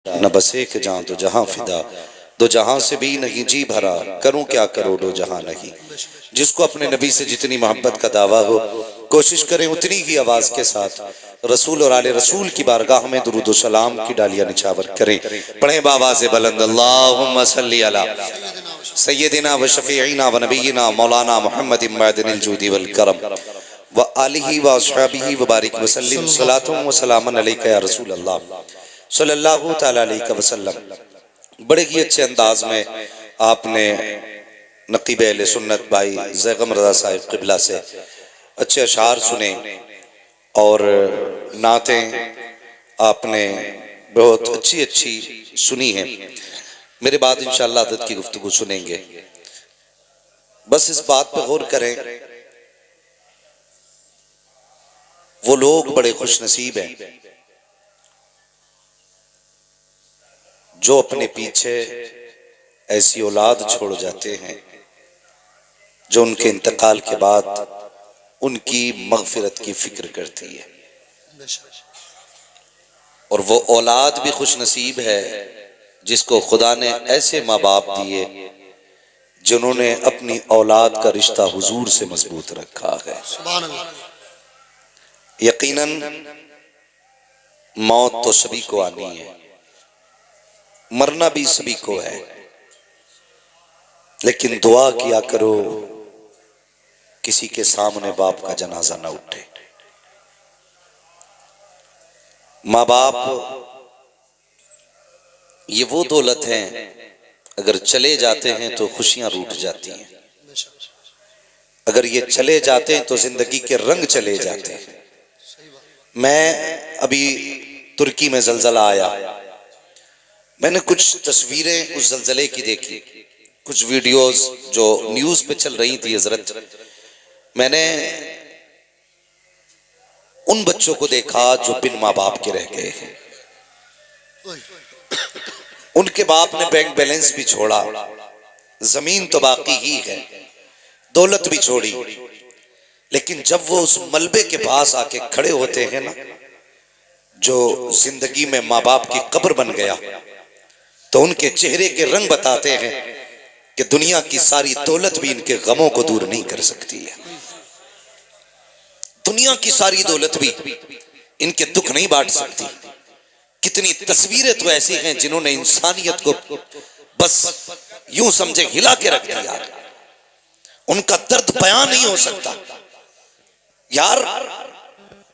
न बसे के जान तो जहां फिदा, दो जहां से भी नहीं जी भरा, करूं क्या करोड़ों जहां नहीं। जिसको अपने नबी से जितनी मोहब्बत का दावा हो, कोशिश करें उतनी ही आवाज के साथ रसूल और आले रसूल की बारगाह में दुरूद सलाम की डालियां निछावर करें। पढ़े बावाज़े बुलंद अल्लाहुम्मा सल्ली अला सय्यदिना व शफीईना व नबीना मौलाना मुहम्मद मअदनिल जूदी वल करम व आलिही व अस्हाबिही व बारिक व सल्लिम सलातुम व सलामन अलैका या रसूल अल्लाह सल्लल्लाहु तआला अलैहि वसल्लम। बड़े ही अच्छे अंदाज में आपने नकीब अहले सुन्नत भाई ज़ैगम रज़ा साहिब क़िबला से अच्छे अशार सुने और नातें आपने बहुत अच्छी अच्छी सुनी हैं। मेरे बाद इंशाअल्लाह अदद की गुफ्तगू सुनेंगे। बस इस बात पर गौर करें, वो लोग बड़े खुशनसीब हैं जो अपने पीछे ऐसी औलाद छोड़ जाते हैं जो उनके इंतकाल के बाद उनकी मगफिरत की फिक्र करती है। और वो औलाद भी खुशनसीब है जिसको खुदा ने ऐसे माँ बाप दिए जिन्होंने अपनी औलाद का रिश्ता हुजूर से मजबूत रखा है। यकीनन मौत तो सभी को आनी है, मरना भी सभी को है, लेकिन दुआ किया करो किसी के सामने बाप का जनाजा ना उठे। माँ बाप ये वो दौलत है, अगर चले जाते हैं तो खुशियां रूठ जाती हैं, अगर ये चले जाते हैं तो जिंदगी के रंग चले जाते हैं। मैं अभी तुर्की में जलजला आया, मैंने कुछ तस्वीरें उस जलजले की देखी, कुछ वीडियोस जो न्यूज पे चल रही थी हजरत, मैंने उन बच्चों को देखा जो बिन माँ बाप के रह गए हैं। उनके बाप ने बैंक बैलेंस भी छोड़ा, जमीन तो बाकी ही है, दौलत भी छोड़ी, लेकिन जब वो उस मलबे के पास आके खड़े होते हैं ना, जो जिंदगी में माँ बाप की कब्र बन गया, तो उनके चेहरे के रंग बताते हैं कि दुनिया की सारी दौलत भी इनके गमों को दूर नहीं कर सकती है। दुनिया की सारी दौलत भी इनके दुख नहीं बांट सकती। कितनी तस्वीरें तो ऐसी हैं जिन्होंने इंसानियत को बस यूं समझे हिला के रख दिया, उनका दर्द बयान नहीं हो सकता। यार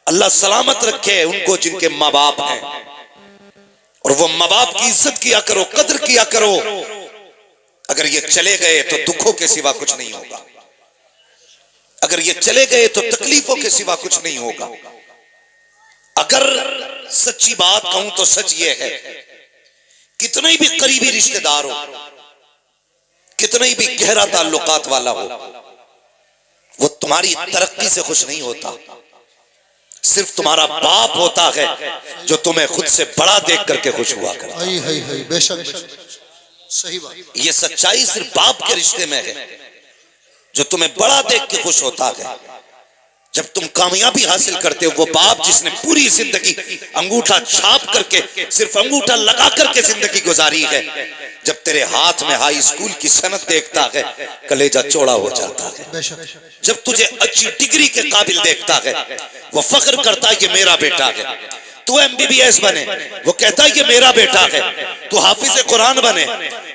अल्लाह सलामत रखे उनको जिनके माँ बाप हैं, और वो माँ बाप की इज्जत किया करो, कदर किया करो। अगर ये चले गए तो दुखों के सिवा कुछ नहीं होगा, अगर ये चले गए तो तकलीफों के सिवा कुछ नहीं होगा। अगर सच्ची बात कहूं तो सच ये है, कितने भी करीबी रिश्तेदार हो, कितने भी गहरा ताल्लुकात वाला हो, वो तुम्हारी तरक्की से खुश नहीं होता। सिर्फ तुम्हारा बाप होता है जो तुम्हें खुद से बड़ा देख करके खुश हुआ करता है। बेशक सही बात। ये सच्चाई सिर्फ बाप के रिश्ते में है जो तुम्हें बड़ा देख के खुश होता है। जब तुम कामयाबी हासिल करते हो, वो बाप जिसने पूरी जिंदगी अंगूठा छाप करके, सिर्फ अंगूठा लगा करके जिंदगी गुजारी है, जब तेरे हाथ में हाई स्कूल की सनद देखता है, कलेजा चौड़ा हो जाता है। जब तुझे अच्छी डिग्री के काबिल देखता है, वो फख्र करता है कि मेरा बेटा है। तू MBBS बने, वो कहता है ये मेरा बेटा है। तू हाफिज कुरान बने,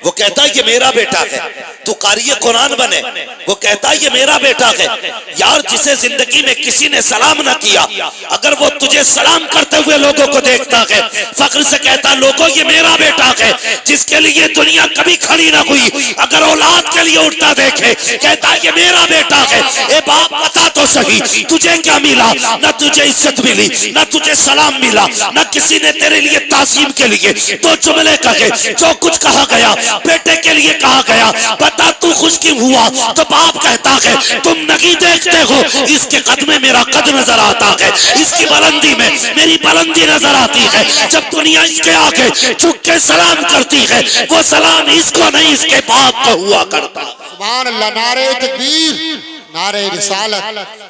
वो कहता है ये मेरा बेटा है। तू कारी कुरान बने, वो कहता है ये मेरा बेटा है। यार जिसे जिंदगी में किसी ने सलाम ना किया, अगर वो तुझे सलाम करते हुए लोगों को देखता है, फख्र से कहता लोगों ये मेरा बेटा है। जिसके लिए दुनिया कभी खड़ी ना हुई, अगर औलाद के लिए उठता देखे, कहता ये मेरा बेटा है। ए बाप बता तो सही, तुझे क्या मिला? ना तुझे इज्जत मिली, ना तुझे सलाम मिला, न किसी ने तेरे लिए तासीम के लिए तो जुमले कहे। जो कुछ कहा गया बेटे के लिए कहा गया, बता तू खुश क्यों हुआ? तो बाप कहता है तुम नहीं देखते हो, इसके कद में मेरा कद नजर आता है, इसकी बुलंदी में मेरी बुलंदी नजर आती है। जब दुनिया इसके आगे झुक के सलाम करती है, वो सलाम इसको नहीं इसके बाप को हुआ करता। सुभान अल्लाह, नारे तकबीर, नारे रिसालत,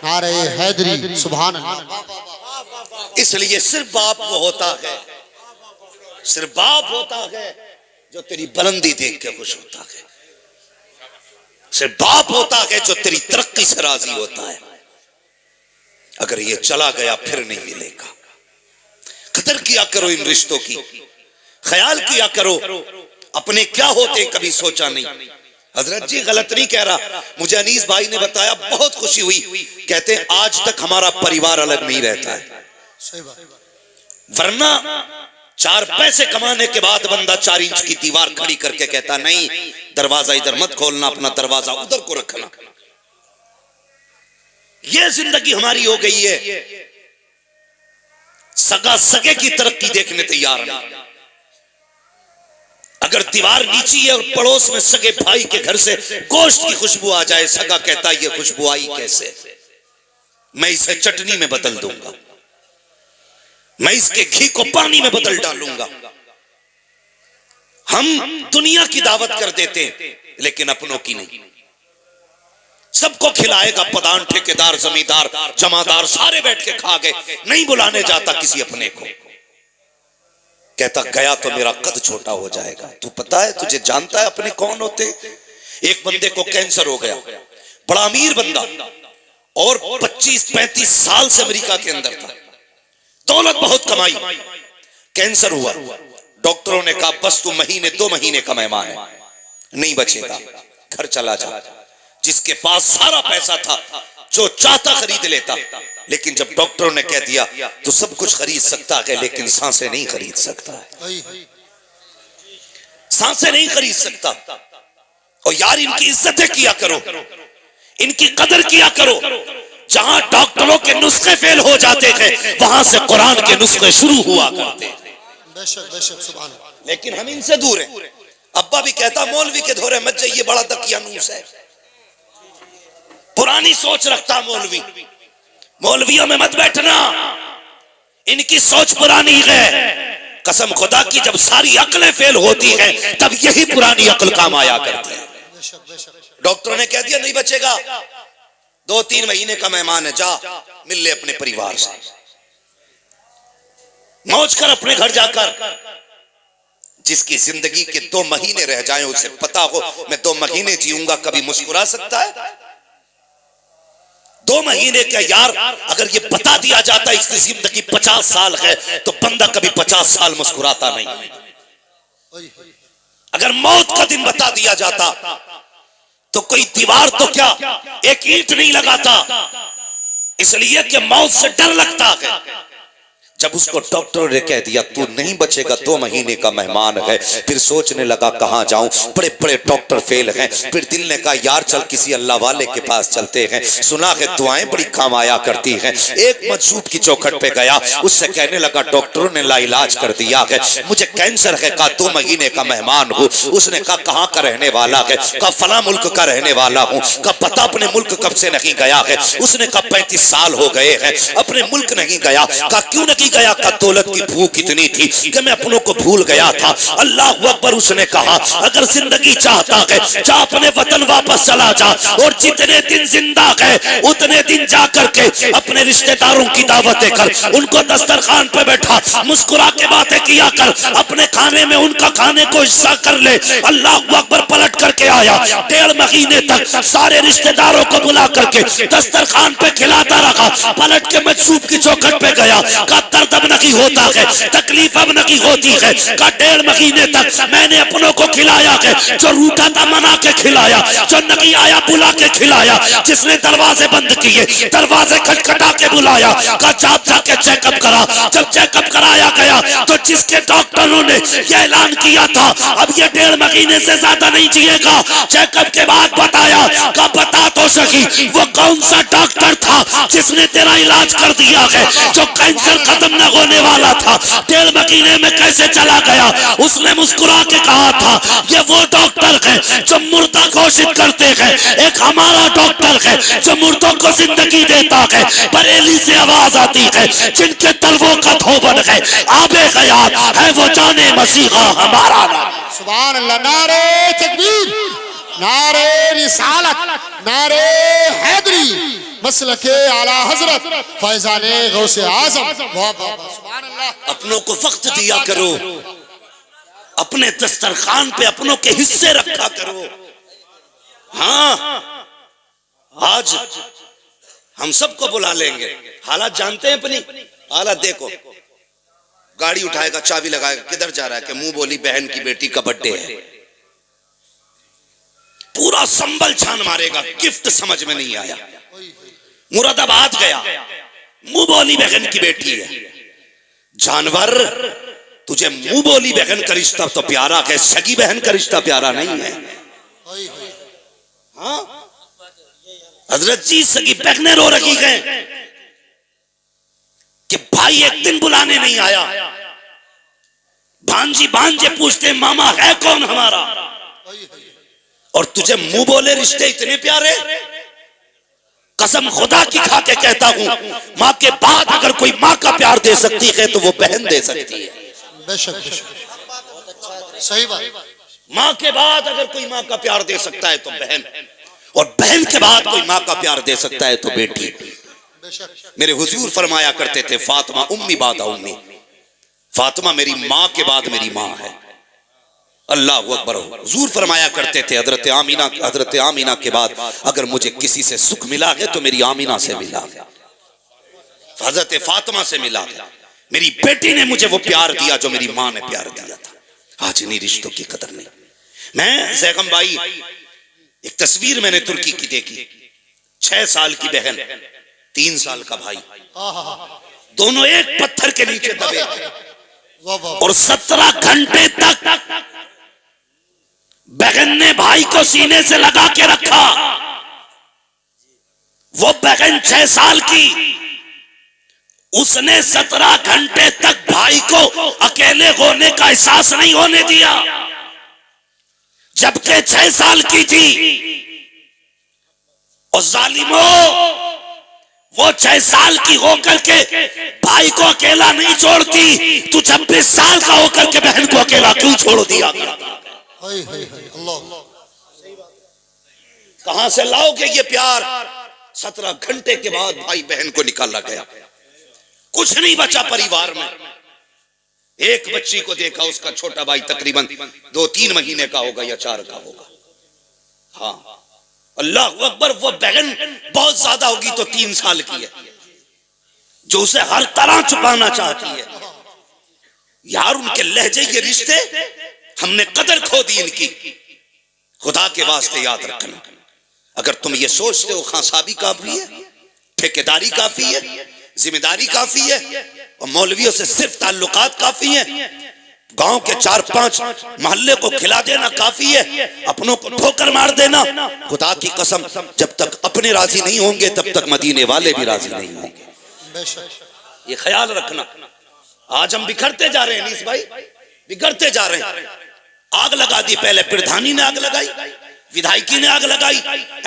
नारे हैदरी, सुभान अल्लाह। इसलिए सिर्फ बाप वो होता है सिर्फ बाप होता है जो तेरी बुलंदी देख के खुश होता है, सिर्फ बाप होता है जो तेरी तरक्की से राजी होता है। अगर ये चला गया फिर नहीं मिलेगा। कदर किया करो इन रिश्तों की, ख्याल किया करो अपने क्या होते कभी सोचा नहीं। हजरत जी गलत नहीं कह रहा, मुझे अनीस भाई ने बताया, बहुत खुशी हुई। कहते हैं आज तक हमारा परिवार अलग नहीं रहता है, वरना 4 पैसे कमाने के बाद बंदा 4 इंच की दीवार खड़ी करके कहता नहीं दरवाजा इधर मत खोलना, अपना दरवाजा उधर को रखना। ये जिंदगी हमारी हो गई है, सगा सगे की तरक्की देखने तैयार नहीं। अगर दीवार नीची है और पड़ोस में सगे भाई के घर से गोश्त की खुशबू आ जाए, सगा कहता ये खुशबू आई कैसे, मैं इसे चटनी में बदल दूंगा, मैं इसके घी को पानी में बदल डालूंगा। हम दुनिया की दावत कर देते लेकिन अपनों की नहीं। सबको खिलाएगा प्रधान, ठेकेदार, जमींदार, जमादार, सारे बैठ के खा गए, नहीं बुलाने जाता किसी अपने को। कहता गया तो मेरा कद छोटा हो जाएगा। तू पता है, तुझे जानता है अपने कौन होते? एक बंदे को कैंसर हो गया, बड़ा अमीर बंदा, और 25-35 साल से अमेरिका के अंदर था, दौलत बहुत कमाई, कैंसर हुआ। डॉक्टरों ने कहा बस तू 1-2 महीने का मेहमान है, नहीं बचेगा, घर चला जा। जिसके पास सारा पैसा था, जो चाहता खरीद लेता, लेकिन जब डॉक्टरों ने कह दिया तो सब कुछ खरीद सकता है लेकिन सांसें नहीं खरीद सकता है, सांसें नहीं खरीद सकता। और यार इनकी इज्जतें किया करो, इनकी कदर किया करो। जहां डॉक्टरों के नुस्खे फेल हो जाते थे वहां से कुरान के नुस्खे शुरू हुआ करते थे। बेशक बेशक सुभान अल्लाह। लेकिन हम इनसे दूर हैं। अब्बा भी कहता मौलवी के धोरे मत जाइए, बड़ा दकियानूस है, पुरानी सोच रखता मौलवी, मौलवियों में मत बैठना, इनकी सोच पुरानी है। कसम खुदा की जब सारी अक्लें फेल होती हैं तब यही पुरानी अक्ल काम आया करती है। डॉक्टरों ने कह दिया नहीं बचेगा, 2-3 महीने का मेहमान है, जा मिल ले अपने परिवार से, मौज कर अपने घर जाकर। जिसकी जिंदगी के 2 महीने रह जाएं उसे पता हो मैं 2 महीने जीऊंगा, कभी मुस्कुरा सकता है? 2 महीने का यार अगर ये बता दिया जाता इसकी जिंदगी 50 साल है तो बंदा कभी 50 साल मुस्कुराता नहीं। अगर मौत का दिन बता दिया जाता तो कोई दीवार तो क्या एक ईंट नहीं लगाता, इसलिए कि मौत से डर लगता है। जब उसको डॉक्टर ने कह दिया तू नहीं बचेगा, 2 महीने का मेहमान है, फिर सोचने लगा कहां जाऊं, बड़े बड़े डॉक्टर फेल हैं। फिर दिल ने कहा यार चल किसी अल्लाह वाले के पास चलते हैं, सुना है दुआएं बड़ी काम आया करती हैं। एक मजसूब की चौखट पे गया, उससे कहने लगा डॉक्टरों ने लाइलाज कर दिया है, मुझे कैंसर है। कहा 2 महीने का मेहमान हूं। उसने कहा कहां का रहने वाला है? कहा फला मुल्क का रहने वाला हूं। कहा पता अपने मुल्क कब से नहीं गया है? उसने कहा 35 साल हो गए हैं अपने मुल्क नहीं गया। कहा क्यों नहीं गया? का दौलत की भूख इतनी थी कि मैं अपनों को भूल गया था। अल्लाह अकबर। उसने कहा अगर जिंदगी चाहता है जा अपने वतन वापस चला जा, और जितने दिन जिंदा है उतने दिन जा करके अपने रिश्तेदारों की दावतें कर, उनको दस्तरखान पे बैठा मुस्कुरा के बातें किया कर, अपने खाने में उनका खाने को हिस्सा कर ले। अल्लाह अकबर। पलट करके आया, 1.5 महीने तक सारे रिश्तेदारों को बुला करके दस्तरखान पे खिलाता रखा। पलट के मजसूब की चौखट पे गया, का दर्द अब नहीं होता है, तकलीफ अब नहीं होती है। का 1.5 महीने तक मैंने अपनों को खिलाया है, जो रूठा था मना के खिलाया, जो नहीं आया बुला के खिलाया, जिसने दरवाजे बंद किए दरवाजे खटखटा के बुलाया। का जाप जाके चेकअप करा। जब चेकअप कराया गया तो जिसके डॉक्टरों ने यह ऐलान किया था अब ये 1.5 महीने से ज्यादा नहीं जिएगा, चेकअप के बाद बताया का बता तो सही वो कौन सा डॉक्टर था जिसने तेरा इलाज कर दिया है, जो कैंसर खत्म न होने वाला था 1.5 महीने में कैसे चला गया? उसने मुस्कुरा के कहा था ये वो डॉक्टर है जो मुर्दा घोषित करते हैं, एक हमारा डॉक्टर है जो मुर्दों को जिंदगी देता है। बरेली से आवाज आती है जिनके तलवों का धोबन है, आबे हयात है वो जाने मसीहा हमारा नाम। सुभान अल्लाह। नारे तकबीर, नारे रिसालत, नारे हैदरी, मसलके आला हजरत फैजाने गौसे आजम। सुभान अल्लाह। अपनों को वक्त दिया करो, अपने दस्तरखान पे अपनों के हिस्से रखा करो। हाँ, आज हम सबको बुला लेंगे। हालात जानते हैं अपनी हालत, देखो गाड़ी उठाएगा, चाबी लगाएगा, किधर जा रहा है कि मुंह बोली बहन की बेटी का बर्थडे है, पूरा संबल छान मारेगा, गिफ्ट समझ में नहीं आया, मुरादाबाद गया, मुंह बोली बहन की बेटी है। जानवर, तुझे मुंह बोली बहन का रिश्ता तो प्यारा है, सगी बहन का रिश्ता प्यारा नहीं है। हाँ, हजरत जी सगी बहनें रो रही हैं कि भाई एक दिन बुलाने नहीं आया। भांजी भांजे पूछते मामा है कौन हमारा, और तुझे मुंह बोले रिश्ते इतने प्यारे। कसम खुदा की खा के कहता हूं, माँ के बाद अगर कोई माँ का प्यार दे सकती है तो वो बहन दे सकती है। बेशक बेशक, सही बात। माँ के बाद अगर कोई माँ का प्यार दे सकता है तो बहन, और बहन के बाद कोई माँ का प्यार दे सकता है तो बेटी। मेरे हुजूर फरमाया करते थे, फातिमा उम्मी बादा उम्मी, फातिमा मेरी माँ के बाद मेरी माँ है। अल्लाह अकबर। हुजूर फरमाया करते थे, हजरत आमीना के बाद अगर मुझे किसी से सुख मिला है तो मेरी आमीना से मिला है, हजरत फातिमा से मिला है। मेरी बेटी ने मुझे वो प्यार दिया जो मेरी माँ ने प्यार दिया था। आज इन्हीं रिश्तों की कदर नहीं। मैं जैगम भाई, एक तस्वीर मैंने तुर्की की देखी, 6 साल की बहन, 3 साल का भाई, दोनों एक पत्थर के नीचे दबे और 17 घंटे तक बहन ने भाई को सीने से लगा के रखा। वो बहन 6 साल की, उसने 17 घंटे तक भाई को अकेले होने का एहसास नहीं होने दिया, जबकि 6 साल की थी। और जालिमो, वो 6 साल की होकर के भाई को अकेला नहीं छोड़ती, तू 26 साल का होकर के बहन को अकेला क्यों छोड़ दिया? कहां से लाओगे ये प्यार? 17 घंटे के बाद भाई बहन को निकाला गया, कुछ नहीं बचा परिवार में। एक बच्ची को देखा, उसका छोटा भाई तकरीबन 2-3 महीने का होगा या 4 का होगा। हाँ, अल्लाह अकबर। वो बहन बहुत ज्यादा होगी तो 3 साल की है, जो उसे हर तरह छुपाना चाहती है। यार उनके लहजे के रिश्ते, हमने कदर खो दी इनकी। खुदा के वास्ते याद रखना, अगर तुम ये सोचते हो खांसाबी काफी है, ठेकेदारी काफी है, जिम्मेदारी काफी है, और मौलवियों से सिर्फ ताल्लुकात काफी है, गांव के 4-5 मोहल्ले को खिला देना काफी है, अपनों को ठोकर मार देना, खुदा की कसम जब तक अपने राजी नहीं होंगे तब तक मदीने वाले भी राजी नहीं होंगे। ये ख्याल रखना। आज हम बिखरते जा रहे हैं नीस भाई, बिगड़ते जा रहे हैं। आग लगा दी, पहले प्रधानी ने आग लगाई, विधायकी ने आग लगाई,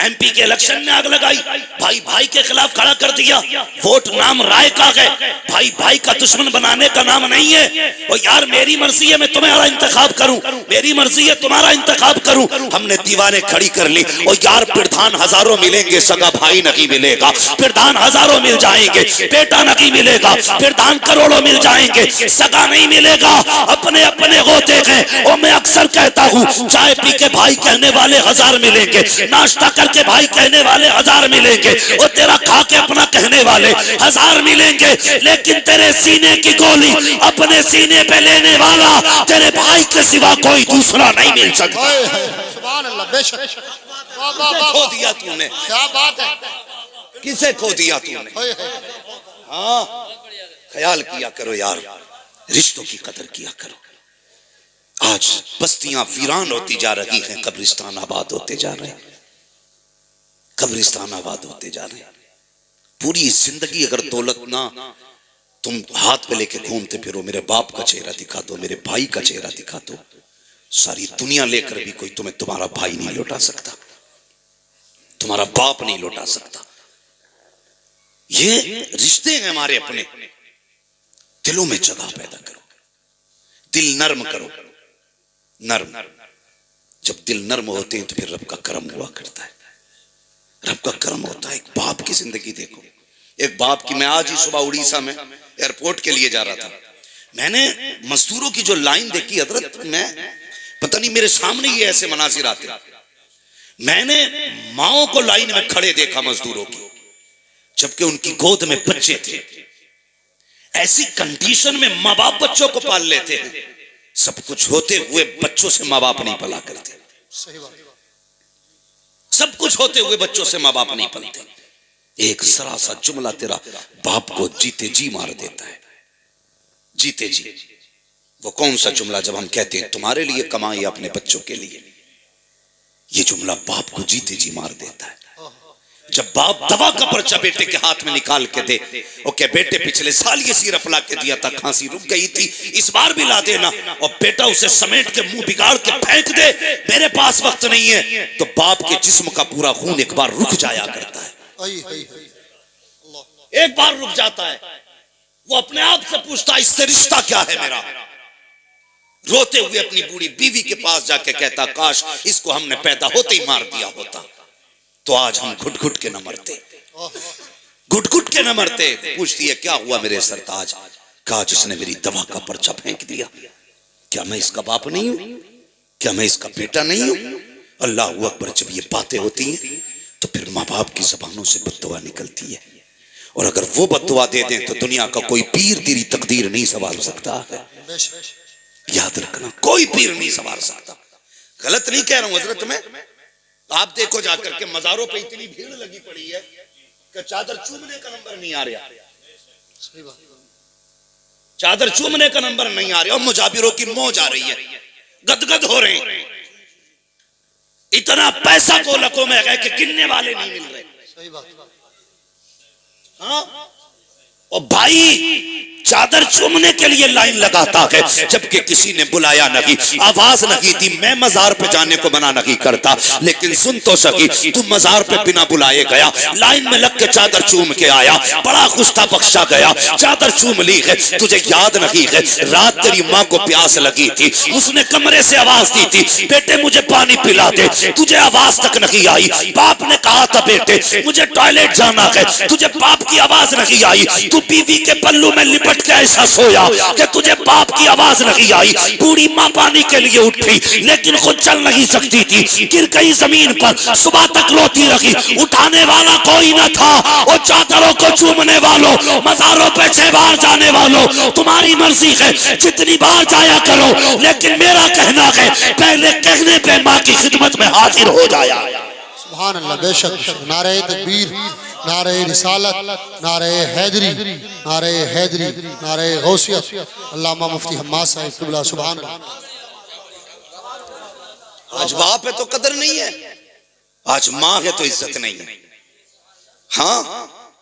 एमपी के इलेक्शन ने आग लगाई, भाई भाई के खिलाफ खड़ा कर दिया। वोट नाम राय का है, भाई भाई का दुश्मन बनाने का नाम नहीं है। और यार मेरी मर्जी है मैं तुम्हारा इंतखाब करूं, मेरी मर्जी है तुम्हारा इंतखाब करूं। हमने दीवारें खड़ी कर ली। और यार प्रधान हजारों मिलेंगे, सगा भाई नहीं मिलेगा। प्रधान हजारों मिल जाएंगे, बेटा नहीं मिलेगा। प्रधान करोड़ों मिल जाएंगे, सगा नहीं मिलेगा। अपने अपने होते हैं। और मैं अक्सर कहता हूं, चाय पी के भाई कहने वाले 1000 मिलेंगे, नाश्ता करके भाई कहने वाले 1000 मिलेंगे, और तेरा खा के अपना कहने वाले 1000 मिलेंगे, लेकिन तेरे सीने की गोली अपने सीने पे लेने वाला तेरे भाई के सिवा कोई दूसरा नहीं मिल सकता। सुभान अल्लाह, बेशक। खो दिया तूने, क्या बात है, किसे खो दिया तूने? हाँ, ख्याल किया करो यार, रिश्तों की कदर किया करो। आज बस्तियां वीरान होती जा रही हैं, कब्रिस्तान आबाद होते जा रहे हैं, कब्रिस्तान आबाद होते जा रहे हैं। पूरी जिंदगी अगर दौलत ना तुम हाथ पे लेके घूमते फिरो, मेरे बाप का चेहरा दिखा दो, मेरे भाई का चेहरा दिखा दो, सारी दुनिया लेकर भी कोई तुम्हें तुम्हारा भाई नहीं लौटा सकता, तुम्हारा बाप नहीं लौटा सकता। ये रिश्ते हैं हमारे अपने। दिलों में जगह पैदा करो, दिल नर्म करो। नर्म, जब दिल नर्म होते हैं तो फिर रब का करम हुआ करता है, रब का करम होता है। एक बाप की जिंदगी देखो, एक बाप की। मैं आज ही सुबह उड़ीसा में एयरपोर्ट के लिए जा रहा था, मैंने मजदूरों की जो लाइन देखी हजरत, मैं पता नहीं मेरे सामने ही ऐसे मनाजिर आते। मैंने माओ को लाइन में खड़े देखा मजदूरों की, जबकि उनकी गोद में बच्चे थे। ऐसी कंडीशन में माँ बाप बच्चों को पाल लेते हैं। सब कुछ होते हुए बच्चों से माँ बाप नहीं पला करते। सब कुछ होते हुए बच्चों से माँ बाप नहीं पलते। एक जरा सा जुमला तेरा बाप को जीते जी मार देता है। जीते जी। वो कौन सा जुमला जब हम कहते हैं तुम्हारे लिए कमाई अपने बच्चों के लिए, ये जुमला बाप को जीते जी मार देता है। जब बाप दवा का पर्चा बेटे के हाथ में निकाल के दे, ओके बेटे पिछले साल ये सिरप ला के दिया था, खांसी रुक गई थी, इस बार भी ला देना, और बेटा उसे समेट के मुंह बिगाड़ के फेंक दे, मेरे पास वक्त नहीं है, तो बाप के जिस्म का पूरा खून एक बार रुक जाया करता है। एक बार रुक जाता है। वो अपने आप से पूछता है इससे रिश्ता क्या है मेरा। रोते हुए अपनी बूढ़ी बीवी के पास जाके कहता काश इसको हमने पैदा होते ही मार दिया होता, तो आज हम घुट घुट के न मरते, घुट घुट के न मरते। पूछती है क्या हुआ मेरे सरताज? कहा जिसने मेरी दवा का पर्चा फेंक दिया। क्या मैं इसका बाप नहीं हूं? क्या मैं इसका बेटा नहीं हूं? अल्लाह अकबर। जब ये बातें होती हैं तो फिर माँ बाप की जबानों से बद्दुआ निकलती है, और अगर वो बद्दुआ दे दें तो दुनिया का कोई पीर तेरी तकदीर नहीं संभाल सकता है। याद रखना, कोई पीर नहीं संभाल सकता। गलत नहीं कह रहा हूं हजरत मैं। आप देखो जाकर के मजारों पे इतनी भीड़ लगी पड़ी है कि चादर चूमने का नंबर नहीं आ रहा। चादर चूमने का नंबर नहीं आ रहा, और मुजाबिरों की मौज आ रही है, गदगद हो रहे हैं। इतना पैसा गोलकों में है कि गिनने वाले नहीं मिल रहे। हाँ? और भाई चादर चूमने के लिए लाइन लगाता है, जबकि किसी ने बुलाया नहीं, आवाज नहीं दी। मैं मजार पे जाने को मना नहीं करता, लेकिन सुन तो सकी, तू मजार पे बिना बुलाए गया, लाइन में लग के चादर चूम के आया, बड़ा खुश था, बख्शा गया, चादर चूम ली है। तुझे याद नहीं है रात तेरी माँ को प्यास लगी थी, उसने कमरे से आवाज दी थी बेटे मुझे पानी पिला दे, तुझे आवाज तक नहीं आई। बाप ने कहा था बेटे मुझे टॉयलेट जाना है, तुझे बाप की आवाज नहीं आई। तू बीवी के पल्लू में लिपट के ऐसा सोया कि तुझे बाप की आवाज नहीं आई। बूढ़ी मां पानी के लिए उठी, लेकिन खुद चल नहीं सकती थी, गिर गई जमीन पर, सुबह तक रोती रही। उठाने वाला कोई न था। और चादरों को चूमने वालों, मजारों पे 6 बार जाने वालों, तुम्हारी मर्जी है जितनी बार जाया करो, लेकिन मेरा कहना है पहले कहने पे मां की खिदमत में हाजिर हो जाया। सुभान अल्लाह। बेशक। नारे तकबीर, नारे रिसालत, नारे हैदरी, नारे हैदरी, नारे गौसियत। अल्लामा मुफ्ती हम्माद साहिब क़िबला। सुभान अल्लाह। आज बाप है तो कदर नहीं है, आज माँ है तो इज्जत नहीं है। हाँ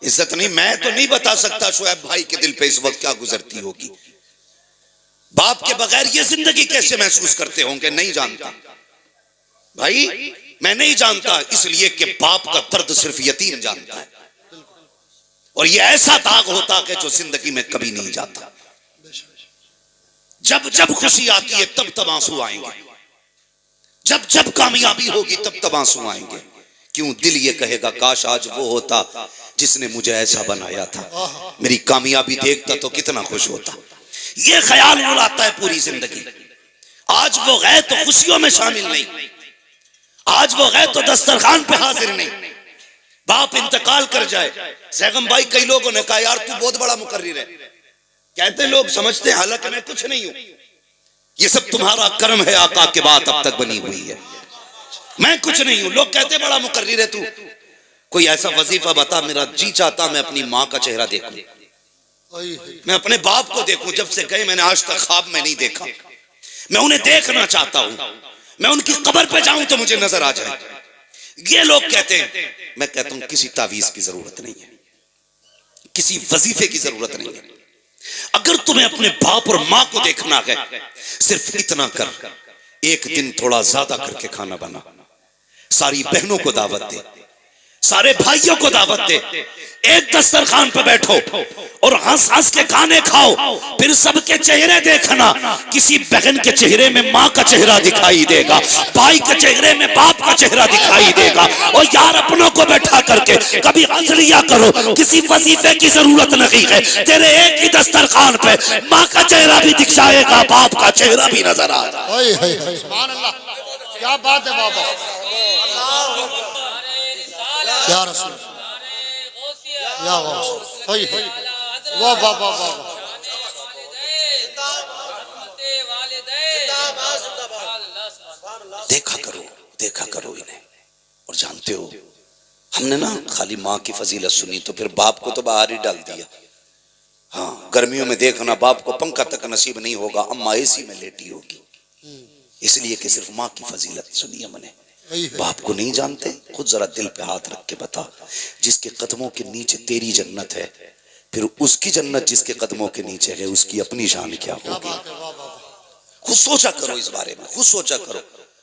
इज्जत नहीं। मैं तो नहीं बता सकता शुएब भाई के दिल पे इस वक्त क्या गुजरती होगी। बाप के बगैर ये जिंदगी कैसे महसूस करते होंगे, नहीं जानता भाई, मैं नहीं जानता। इसलिए कि बाप का दर्द सिर्फ यतीम जानता है, और ये ऐसा दाग होता है जो जिंदगी में कभी नहीं जाता। जब जब खुशी आती है तब तब आंसू आएंगे, जब जब कामयाबी होगी तब तब आंसू आएंगे। क्यों? दिल ये कहेगा काश आज वो होता जिसने मुझे ऐसा बनाया था, मेरी कामयाबी देखता तो कितना खुश होता। ये ख्याल उड़ाता है पूरी जिंदगी। आज वो गए तो खुशियों में शामिल नहीं, आज वो गए तो दस्तरखान पे हाजिर नहीं। बाप इंतकाल कर जाए, सैगम भाई कई लोगों ने कहा यार तू बहुत बड़ा मुकर्रिर है, कहते लोग समझते हैं हालांकि मैं कुछ नहीं हूं, ये सब तुम्हारा कर्म है आका के बाद अब तक बनी हुई है, मैं कुछ नहीं हूं। लोग कहते बड़ा मुकर्रिर है तू, कोई ऐसा वजीफा बता, मेरा जी चाहता मैं अपनी माँ का चेहरा देखूं, मैं अपने बाप को देखूं। जब से गए मैंने आज तक ख्वाब में नहीं देखा, मैं उन्हें देखना चाहता हूं, मैं उनकी कब्र पे जाऊं तो मुझे नजर आ जाए। ये लोग कहते हैं, मैं कहता हूं किसी तावीज की जरूरत नहीं है, किसी वजीफे की जरूरत नहीं है। अगर तुम्हें अपने बाप और माँ को देखना है, सिर्फ इतना कर, एक दिन थोड़ा ज्यादा करके खाना बना, सारी बहनों को दावत दे, सारे भाइयों को दावत दे, एक दस्तरखान पे बैठो और हंस हंस के खाने खाओ, फिर सबके चेहरे देखना, किसी बहन के चेहरे में माँ का चेहरा दिखाई देगा, भाई के चेहरे में बाप का चेहरा दिखाई देगा। और यार अपनों को बैठा करके कभी हंस लिया करो, किसी वजीफे की जरूरत नहीं है, तेरे एक ही दस्तरखान पे माँ का चेहरा भी दिख जाएगा, बाप का चेहरा भी नजर आएगा। सुभान अल्लाह, क्या बात है बाबा, या रसूल, या वाह वाह वाह वाह। देखा करो इन्हें। और जानते हो, हमने ना खाली माँ की फजीलत सुनी तो फिर बाप को तो बाहर ही डाल दिया। हाँ, गर्मियों में देखना बाप को पंखा तक नसीब नहीं होगा, अम्मा एसी में लेटी होगी, इसलिए कि सिर्फ माँ की फजीलत सुनी हमने, बाप को नहीं जानते। खुद जरा दिल पे हाथ रख के बता, जिसके कदमों के नीचे तेरी जन्नत है, फिर उसकी जन्नत जिसके कदमों के नीचे है, उसकी अपनी शान क्या होगी। खुद सोचा करो इस बारे में, खुद सोचा करो।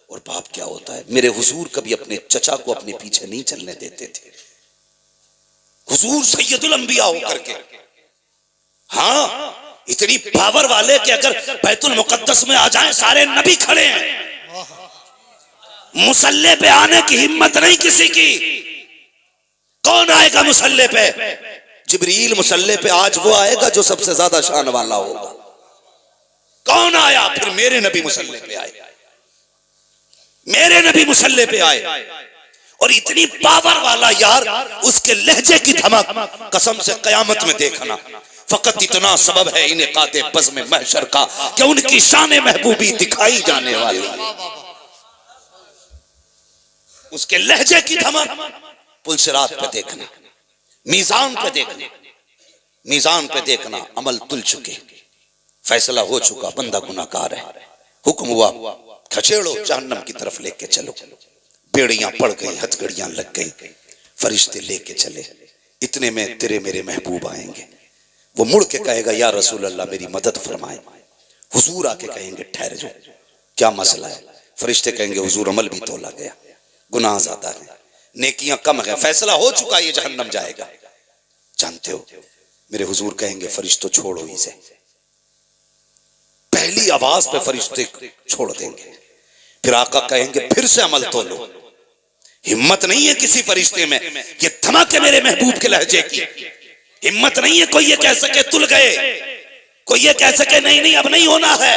और बाप क्या होता है। मेरे हुजूर कभी अपने चचा को अपने पीछे नहीं चलने देते थे। हुजूर सैयदुल अंबिया होकर के, हाँ, इतनी पावर वाले कि अगर बैतुल मुकद्दस में आ जाएं सारे नबी खड़े हैं, मुसल्ले पे आने की हिम्मत नहीं किसी की। कौन आएगा मुसल्ले पे? जिब्रील मुसल्ले पे आज वो आएगा जो सबसे ज्यादा शान वाला होगा। कौन आया? फिर मेरे नबी मुसल्ले पे आए, मेरे नबी मुसल्ले पे आए। और इतनी पावर वाला यार, उसके लहजे की धमक कसम से कयामत में देखना। फकत इतना सबब है इनेकाते बज़्म महशर का कि उनकी शान महबूबी दिखाई जाने वाली। उसके लहजे की धमक पुलसिरात पे देखना, मीजान पे देखना, मीजान पे देखना। अमल तुल चुके, फैसला हो चुका, बंदा गुनाहगार है। हुक्म हुआ खचेड़ो, जहन्नम की तरफ लेके चलो। बेड़ियां पड़ गई, हथकड़ियां लग गई, फरिश्ते लेके चले। इतने में तेरे मेरे महबूब आएंगे। वो मुड़ के कहेगा, या रसूल अल्लाह मेरी मदद फरमाए। हुजूर आके कहेंगे, ठहर जाओ, क्या मसला है? फरिश्ते कहेंगे, हुजूर अमल भी तोला गया, गुनाह ज्यादा है, नेकियां कम है, फैसला हो चुका, ये जहन्नम जाएगा। जानते हो, मेरे हुजूर कहेंगे, फरिश्तों छोड़ो इसे। पहली आवाज पे फरिश्ते छोड़ देंगे। फिर आका कहेंगे, फिर से अमल तोलो। हिम्मत नहीं है किसी फरिश्ते में, ये धमक है मेरे महबूब के लहजे की। हिम्मत नहीं है कोई ये कह सके तुल गए, कोई ये कह सके नहीं नहीं अब नहीं होना है,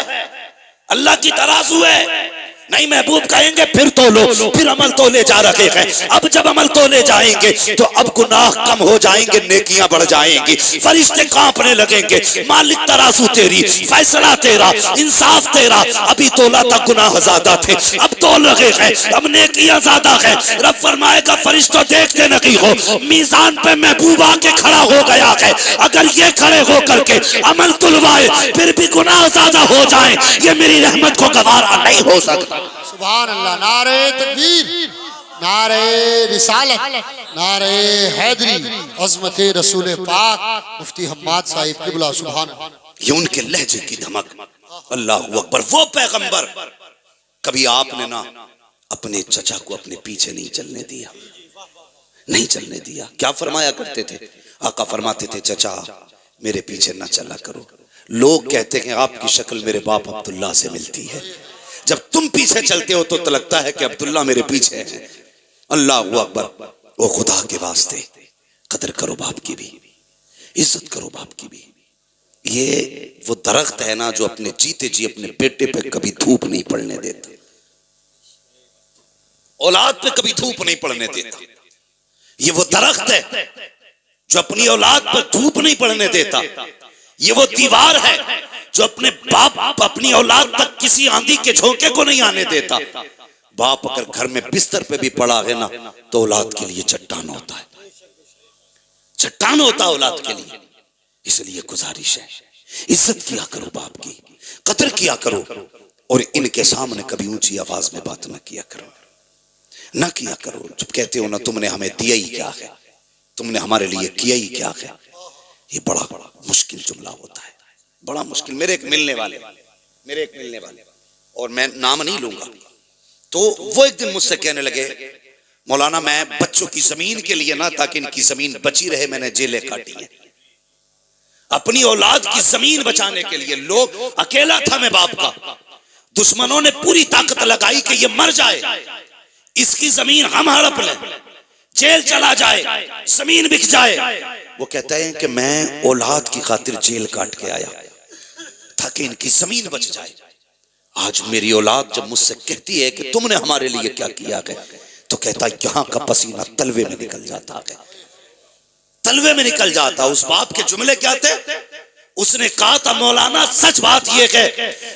अल्लाह की तराजू है। नहीं, महबूब कहेंगे फिर तोलो, फिर अमल तोले जा रहे हैं। अब जब अमल तोले जाएंगे तो अब गुनाह कम हो जाएंगे, नेकियां बढ़ जाएंगी। फरिश्ते कांपने लगेंगे, मालिक तराजू तेरी, फैसला तेरा, इंसाफ तेरा। अभी तोला तक गुनाह ज्यादा थे, अब तोल रहे हैं, अब नेकियां ज्यादा है। रब फरमाएगा, फरिश्तों देखते नहीं हो, मीजान पे महबूब आके खड़ा हो गया है। अगर ये खड़े हो करके अमल तुलवाए फिर भी गुनाह ज्यादा हो जाए, ये मेरी रहमत को गवारा नहीं हो सकता। सुभान अल्लाह। नारे तकबीर, नारे रिसालत, नारे हैदरी, अज़मत रसूल पाक मुफ्ती हम्माद साहिब क़िबला। सुभान अल्लाह। ये उनके लहजे की धमक, अल्लाह अकबर। वो पैगंबर, कभी आपने ना अपने चचा को अपने पीछे नहीं चलने दिया, नहीं चलने दिया। क्या फरमाया करते थे? आका फरमाते थे, चचा मेरे पीछे ना चला करो। लोग कहते हैं आपकी शक्ल मेरे बाप अब्दुल्ला से मिलती है। जब तुम पीछे चलते हो तो लगता है कि अब्दुल्ला मेरे पीछे है। अल्लाह अकबर। वो खुदा के वास्ते कदर करो बाप की भी, इज्जत करो बाप की भी। ये वो दरख्त है ना जो अपने जीते जी अपने बेटे पे कभी धूप नहीं पड़ने देता, औलाद पे कभी धूप नहीं पड़ने देता। ये वो दरख्त है जो अपनी औलाद पर धूप नहीं पड़ने देता। ये वो दीवार है जो अपने बाप अपनी औलाद तक किसी आंधी के झोंके को नहीं आने देता। बाप अगर घर में बिस्तर पे भी पड़ा है ना तो औलाद के लिए चट्टान होता है, चट्टान होता औलाद के लिए। इसलिए गुजारिश है, इज्जत किया करो बाप की, कदर किया करो। और इनके सामने कभी ऊंची आवाज में बात ना किया करो, ना किया करो। जब कहते हो ना तुमने हमें दिया ही क्या है, तुमने हमारे लिए किया ही क्या है, ये बड़ा मुश्किल जुमला होता है, बड़ा मुश्किल। मेरे एक मिलने वाले और मैं नाम नहीं लूंगा, तो वो एक दिन मुझसे कहने लगे, मौलाना मैं बच्चों की जमीन के लिए ना, ताकि इनकी जमीन बची रहे, मैंने जेलें काटी हैं। अपनी औलाद की जमीन बचाने के लिए। लोग, अकेला था मैं बाप का, दुश्मनों ने पूरी ताकत लगाई कि ये मर जाए, इसकी जमीन हम हड़प लें, जेल चला जाए, जमीन बिक जाए। वो कहता है कि मैं औलाद की खातिर जेल काट के आया ताकि इनकी जमीन बच जाए। आज मेरी औलाद जब मुझसे कहती है कि तुमने हमारे लिए क्या किया है, तो कहता है यहाँ का पसीना तलवे में निकल जाता है, तलवे में निकल जाता। उस बाप के जुमले क्या थे? उसने कहा था, मौलाना सच बात ये है,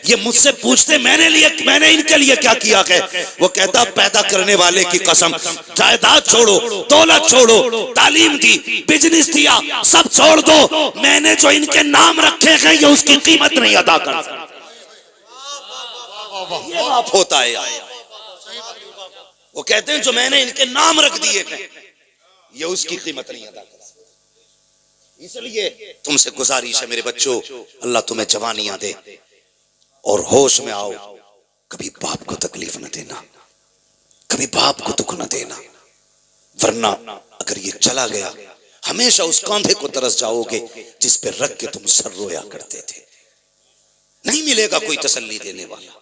ये मुझसे पूछते मैंने इनके लिए क्या किया है। वो कहता, पैदा करने वाले की कसम, जायदाद छोड़ो, दौलत छोड़ो, तालीम दी, बिजनेस दिया, सब छोड़ दो, मैंने जो इनके नाम रखे हैं ये उसकी कीमत नहीं अदा कर सकता। ये बाप होता है यार। वो कहते हैं जो मैंने इनके नाम रख दिए हैं ये उसकी कीमत नहीं अदा कर सकता। इसलिए तुमसे गुजारिश है मेरे बच्चों, अल्लाह तुम्हें जवानियां दे और होश में आओ। कभी बाप को तकलीफ न देना, कभी बाप को दुख न देना, वरना अगर ये चला गया हमेशा उस कांधे को तरस जाओगे जिस पे रख के तुम सर रोया करते थे। नहीं मिलेगा कोई तसल्ली देने वाला,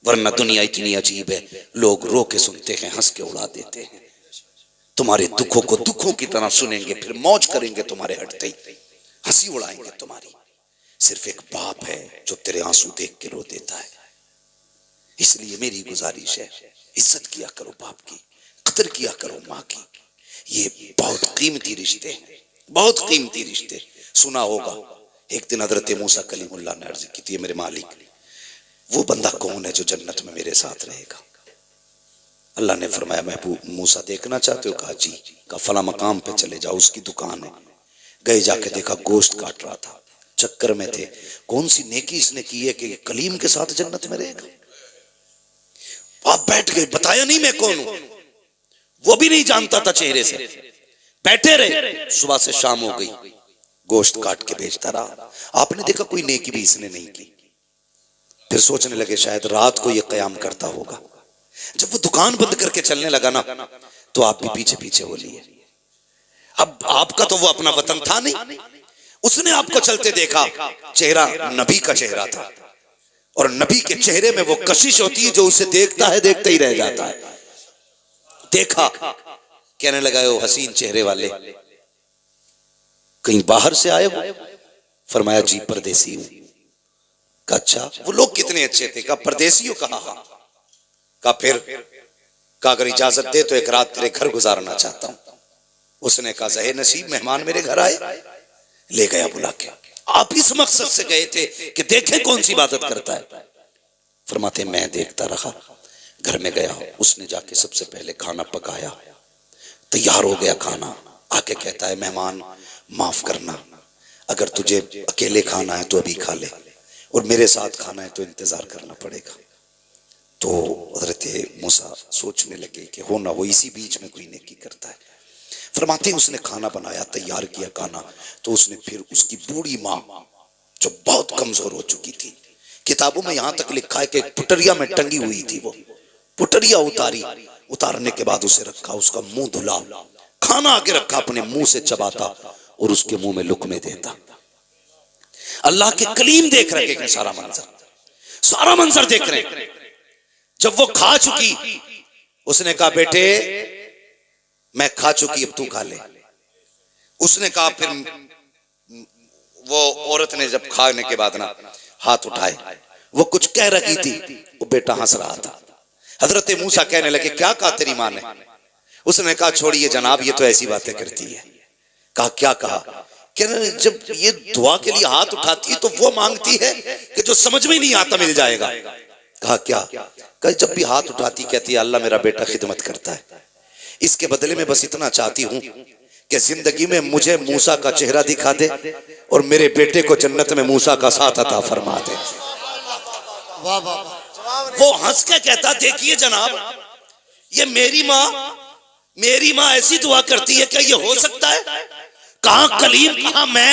वरना दुनिया इतनी अजीब है, लोग रो के सुनते हैं, हंस के उड़ा देते हैं। तुम्हारे दुखों को दुखों की तरह सुनेंगे, फिर मौज करेंगे तुम्हारे हटते ही, हंसी उड़ाएंगे तुम्हारी। सिर्फ एक बाप है जो तेरे आंसू देख के रो देता है। इसलिए मेरी गुजारिश है, इज्जत किया करो बाप की, कदर किया करो माँ की। ये बहुत कीमती रिश्ते हैं, बहुत कीमती रिश्ते। सुना होगा एक दिन हजरत मूसा कलीमुल्लाह ने अर्ज की थी, मेरे मालिक वो बंदा कौन है जो जन्नत में मेरे साथ रहेगा? अल्लाह ने फरमाया, महबूब मूसा देखना चाहते हो? कहा जी। कहा फला मकाम पे चले जाओ, उसकी दुकान है। गए, जाके देखा गोश्त काट रहा था, चक्कर में थे कौन सी नेकी इसने की है कि कलीम के साथ जन्नत में रहेगा। आप बैठ गए, बताया नहीं मैं कौन हूं, वो भी नहीं जानता था चेहरे से। बैठे रहे, सुबह से शाम हो गई, गोश्त काट के बेचता रहा। आपने देखा कोई नेकी भी इसने नहीं की। फिर सोचने लगे शायद रात को ये कयाम करता होगा। जब वो दुकान बंद करके चलने लगा ना, तो आप भी पीछे पीछे हो लिए। अब आपका तो वो अपना वतन था नहीं, उसने आपको चलते देखा, चेहरा नबी का चेहरा था, और नबी के चेहरे में वो कशिश होती है जो उसे देखता है देखते ही रह जाता है। देखा, कहने लगा, ओ हसीन चेहरे वाले, कहीं बाहर से आए हो? फरमाया जी परदेसी हूं। कहा अच्छा, वो लोग कितने अच्छे थे? कहा परदेसी हो? कहा हाँ। कहा फिर? कहा अगर इजाजत दे तो एक रात तेरे घर गुजारना चाहता हूं। उसने कहा ज़हे नसीब, मेहमान मेरे घर आए। ले गया बुला के। आप इस मकसद से गए थे कि देखें कौन सी इबादत करता है? फरमाते मैं देखता रहा। घर में गया, उसने जाके सबसे पहले खाना पकाया, तैयार हो गया खाना। आके कहता है मेहमान माफ करना, अगर तुझे अकेले खाना है तो अभी खा ले, और मेरे साथ खाना है तो इंतजार करना पड़ेगा। तो हजरत मूसा सोचने लगे कि हो ना हो इसी बीच में कोई नेकी करता है। फरमाते उसने खाना बनाया, तैयार किया खाना, तो उसने फिर उसकी बूढ़ी माँ जो बहुत कमजोर हो चुकी थी, किताबों में यहां तक लिखा है कि एक पुटरिया में टंगी हुई थी, वो पुटरिया उतारी, उतारने के बाद उसे रखा, उसका मुंह धुला, खाना आगे रखा, अपने मुंह से चबाता और उसके मुंह में लुकमे देता। अल्लाह के कलीम देख रहे हैं सारा मंजर देख रहे हैं। जब वो खा चुकी, उसने कहा बेटे मैं खा चुकी, अब तू खा ले। उसने कहा, फिर वो औरत ने जब खाने के बाद ना हाथ उठाए, वो कुछ कह रही थी, वो बेटा हंस रहा था। हजरत मूसा कहने लगे क्या कहा तेरी माँ ने? उसने कहा छोड़िए जनाब, ये तो ऐसी बातें करती है। कहा क्या कहा? कहने जब ये दुआ के लिए हाथ उठाती है तो वो मांगती है कि जो समझ में नहीं आता मिल जाएगा। कहा क्या? कहा जब भी हाथ उठाती कहती है अल्लाह मेरा बेटा खिदमत करता है, इसके बदले में बस इतना चाहती हूं कि जिंदगी में मुझे मूसा का चेहरा दिखा दे और मेरे बेटे को जन्नत में मूसा का साथ अता फरमा दे। वो हंस के कहता देखिए जनाब, ये मेरी माँ ऐसी दुआ करती है, क्या ये हो सकता है? कहां कलीम, कहां मैं,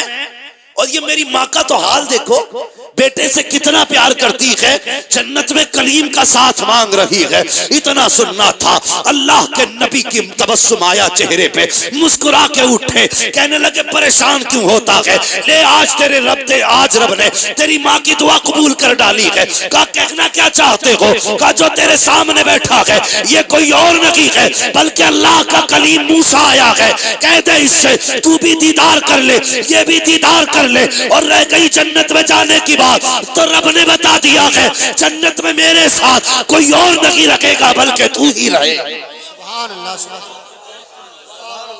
और ये मेरी माँ का तो हाल देखो, बेटे से कितना प्यार करती है, जन्नत में कलीम का साथ मांग रही है। इतना सुनना था, अल्लाह के नबी की तबस्सुम आया चेहरे पे, मुस्कुरा के उठे, कहने लगे परेशान क्यों होता है, ले आज तेरे रब ने, आज रब ने तेरी माँ की दुआ कबूल कर डाली है। कहा कहना क्या चाहते हो, कहा जो तेरे सामने बैठा है ये कोई और नहीं है बल्कि अल्लाह का कलीम मूसा आया है, कह दे इससे तू भी दीदार कर ले, ये भी दीदार कर ले। और रह गई जन्नत में जाने की बात, तो रब ने बता दिया है जन्नत में मेरे साथ कोई और नहीं रखेगा बल्कि तू ही रहे। सुभान अल्लाह,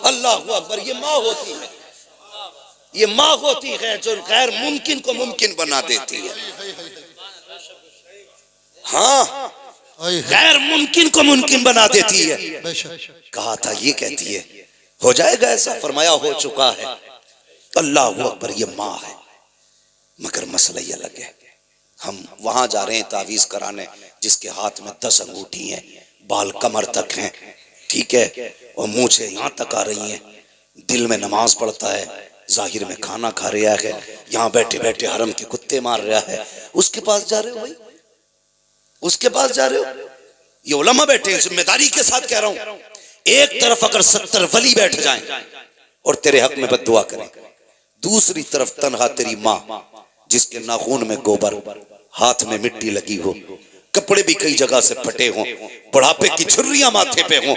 अल्लाह अकबर। ये माँ होती है, ये माँ होती है जो गैर मुमकिन को मुमकिन बना देती है। हाँ, गैर मुमकिन को मुमकिन बना देती है। कहा था ये कहती है हो जाएगा ऐसा, फरमाया हो चुका है। अल्लाह अकबर। ये माँ है, मगर मसला ये अलग है। हम वहां जा रहे हैं तावीज कराने, जिसके हाथ में 10 अंगूठी हैं, बाल कमर तक हैं, ठीक है, और मुंह से यहाँ तक आ रही हैं, दिल में नमाज पढ़ता है, जाहिर में खाना खा रहा है, यहाँ बैठे बैठे हरम के कुत्ते मार रहा है। उसके पास जा रहे हो भाई, उसके पास जा रहे हो। ये उलमा बैठे हैं, जिम्मेदारी के साथ कह रहा हूं। एक तरफ अगर 70 वली बैठ जाएं और तेरे हक में बद्दुआ करें, दूसरी तरफ तन्हा तेरी माँ जिसके नाखून में गोबर, हाथ में मिट्टी लगी हो, कपड़े भी कई जगह से फटे हों, बुढ़ापे की झुर्रियां माथे पे हों,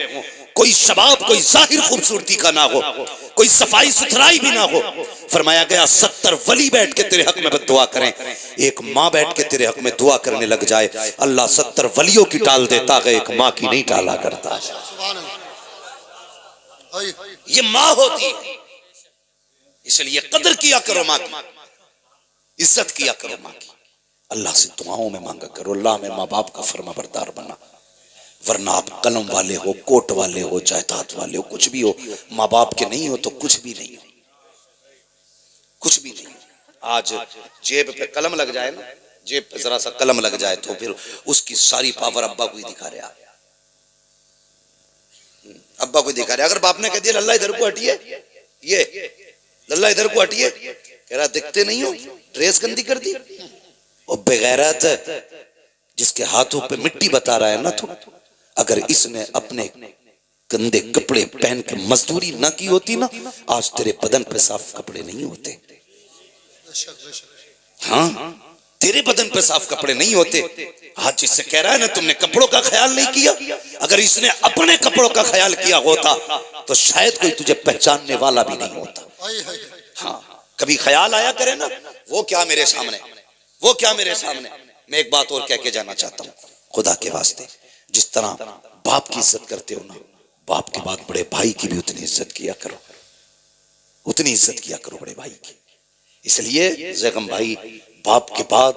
कोई शबाब, कोई जाहिर खूबसूरती का ना हो, कोई सफाई सुथराई भी ना हो। फरमाया गया 70 वली बैठ के तेरे हक में बद्दुआ करें, एक माँ बैठ के तेरे हक में दुआ करने लग जाए, अल्लाह 70 वलियों की टाल देता है, एक माँ की नहीं टाला करता। ये माँ होती है, इसलिए कदर किया करो माँ की, इज्जत किया करो माँ की। अल्लाह से दुआओं में मांगा करो, अल्लाह में माँ बाप का फर्माबरदार बना, वरना आप कलम वाले हो, कोट वाले हो, जायदाद वाले हो, कुछ भी हो, माँ बाप के नहीं हो तो कुछ भी नहीं हो, कुछ भी नहीं। आज जेब पे कलम लग जाए ना, जेब पे जरा सा कलम लग जाए तो फिर उसकी सारी पावर अब्बा को ही दिखा रहे, अब्बा को दिखा रहे। अगर बाप ने कह दिया लल्ला इधर को हटिए, ये लल्ला इधर को हटिए, कह रहा दिखते नहीं हो, ड्रेस गंदी कर दी। और बेगैरत जिसके हाथों पे मिट्टी बता रहा है ना, तो अगर इसने अपने गंदे कपड़े पहन के मजदूरी ना की होती ना, आज तेरे बदन पे साफ कपड़े नहीं होते। हाँ, तेरे बदन पे साफ कपड़े नहीं होते। आज जिससे कह रहा है ना तुमने कपड़ों का ख्याल नहीं किया, अगर इसने अपने कपड़ों का ख्याल किया होता तो शायद कोई तुझे पहचानने वाला भी नहीं होता। हाँ, कभी ख्याल आया करे ना, वो क्या मेरे सामने, वो क्या मेरे सामने। मैं एक बात और कह के जाना चाहता हूँ, खुदा के वास्ते, जिस तरह बाप की इज्जत करते हो ना, बाप के बाद बड़े भाई की भी उतनी इज्जत किया करो, उतनी इज्जत किया करो बड़े भाई की। इसलिए जैगम भाई बाप के बाद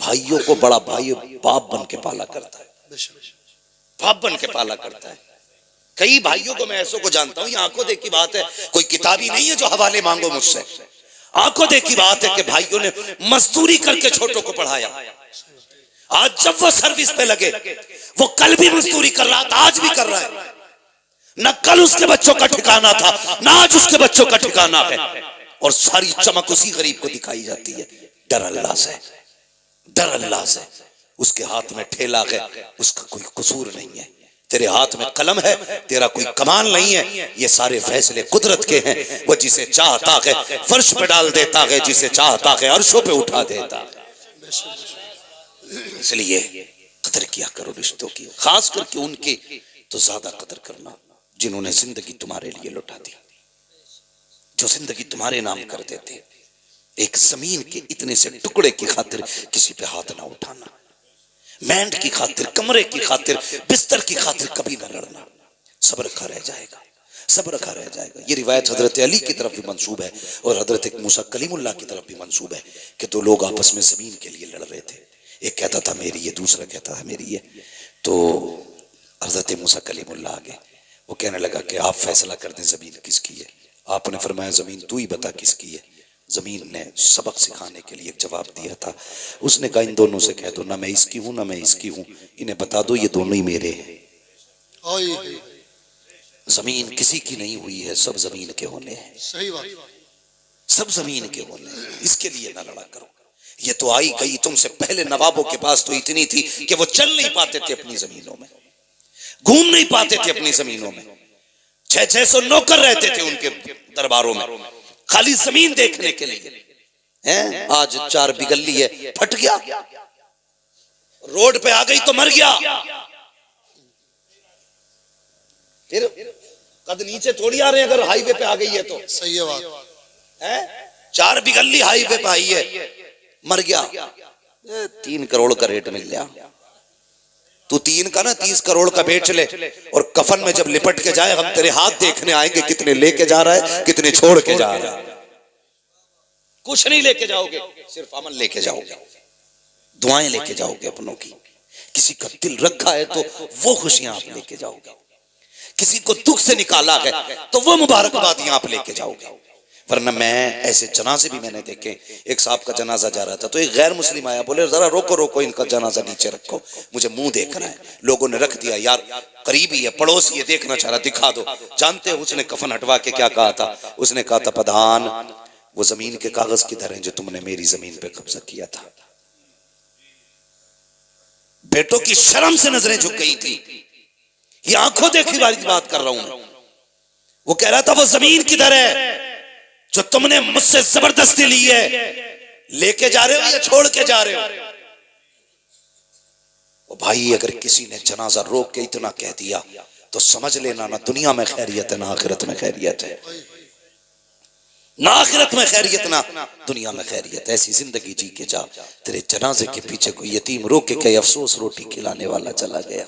भाइयों को बड़ा भाई बाप बन के पाला करता है, बाप बन के पाला करता है। कई भाइयों को मैं ऐसों को जानता हूं, ये आंखों देखी बात है, कोई किताबी नहीं है जो हवाले मांगो मुझसे, आंखों देखी बात है कि भाइयों ने मजदूरी करके छोटों को पढ़ाया। आज जब वो सर्विस पे लगे, वो कल भी मजदूरी कर रहा था, आज भी कर रहा है। न कल उसके बच्चों का ठिकाना था, न आज उसके बच्चों का ठिकाना है, और सारी चमक उसी गरीब को दिखाई जाती है। डर अल्लाह से, डर अल्लाह से। उसके हाथ में ठेला है, उसका कोई कसूर नहीं है। तेरे हाथ में कलम है, तेरा कोई कमाल नहीं है। ये सारे फैसले कुदरत के हैं। वो जिसे चाहता है फर्श पे डाल देता है, जिसे चाहता है अर्शों पे उठा देता है। इसलिए कदर किया करो रिश्तों की, खास करके उनकी तो ज्यादा कदर करना जिन्होंने जिंदगी तुम्हारे लिए लुटा दी, जो जिंदगी तुम्हारे नाम कर देते। एक जमीन के इतने से टुकड़े की खातिर किसी पे हाथ ना उठाना, मैंड की खातिर, कमरे की खातिर, बिस्तर की खातिर कभी ना लड़ना। सब्र रखा रह जाएगा, सब्र रखा रह जाएगा। ये रिवायत हजरत अली की तरफ भी मंसूब है और हजरत मूसा कलीमुल्लाह की तरफ भी मंसूब है कि दो लोग आपस में जमीन के लिए लड़ रहे थे। एक कहता था मेरी है, दूसरा कहता था मेरी है। तो हजरत मूसा कलीमुल्लाह आगे, वो कहने लगा कि आप फैसला कर दें जमीन किसकी है। आपने फरमाया जमीन तू ही बता किसकी है। जमीन ने सबक सिखाने के लिए एक जवाब दिया था। उसने कहा इन दोनों से कह दो, ना मैं इसकी हूं ना मैं इसकी हूं, इन्हें बता दो ये दोनों ही मेरे हैं। जमीन किसी की नहीं हुई है, सब जमीन के होने हैं। सही बात। सब जमीन के बोले, इसके लिए ना लड़ा करो। ये तो आई गई, तुमसे पहले नवाबों के पास तो इतनी थी कि वो चल नहीं पाते थे अपनी जमीनों में, घूम नहीं पाते थे अपनी जमीनों में। 600 नौकर रहते थे उनके दरबारों में खाली जमीन देखने के लिए। हैं? आज 4 बिगल्ली है, फट गया, रोड पे आ गई तो मर गया। फिर कद नीचे थोड़ी आ रहे हैं अगर हाईवे पे आ गई है तो। सही है बात है? 4 बिगल्ली हाईवे पे आई है, मर गया, 3 करोड़ का रेट मिल गया। तू 3 का ना 30 करोड़ का बेच ले, और कफन में जब लिपट के जाए हम तेरे हाथ देखने आएंगे, कितने लेके जा रहा है, कितने छोड़ के जा रहा है। कुछ नहीं लेके जाओगे, सिर्फ अमल लेके जाओगे, दुआएं लेके जाओगे अपनों की। किसी का दिल रखा है तो वो खुशियां आप लेके जाओगे, किसी को दुख से निकाला है तो वो मुबारकबादियां आप लेके जाओगे। वरना मैं ऐसे जनाजे भी मैंने देखे। एक साहब का जनाजा जा रहा था तो एक गैर मुस्लिम आया, बोले जरा रोको रोको, इनका जनाजा नीचे रखो, मुझे मुंह देखना है। लोगों ने रख दिया, यार करीबी है, पड़ोसी है, देखना चाह रहा, दिखा दो। जानते हो उसने कफन हटवा के क्या कहा था? उसने कहा था, प्रधान वो जमीन के कागज किधर हैं जो तुमने मेरी जमीन पे कब्जा किया था? बेटों की शर्म से नजरें झुक गई थी। ये आंखों देखी वाली बात कर रहा हूं। वो कह रहा था वो जमीन किधर है जो तुमने मुझसे जबरदस्ती ली है? लेके जा रहे हो या छोड़ के जा रहे हो? ओ भाई, अगर किसी ने जनाजा रोक के इतना कह दिया तो समझ लेना ना दुनिया में खैरियत है ना आखिरत में खैरियत है। ना आखिरत में खैरियत ना दुनिया में खैरियत। ऐसी जिंदगी जी के जा, तेरे जनाजे के पीछे कोई यतीम रोक के कहे अफसोस रोटी खिलाने वाला चला गया,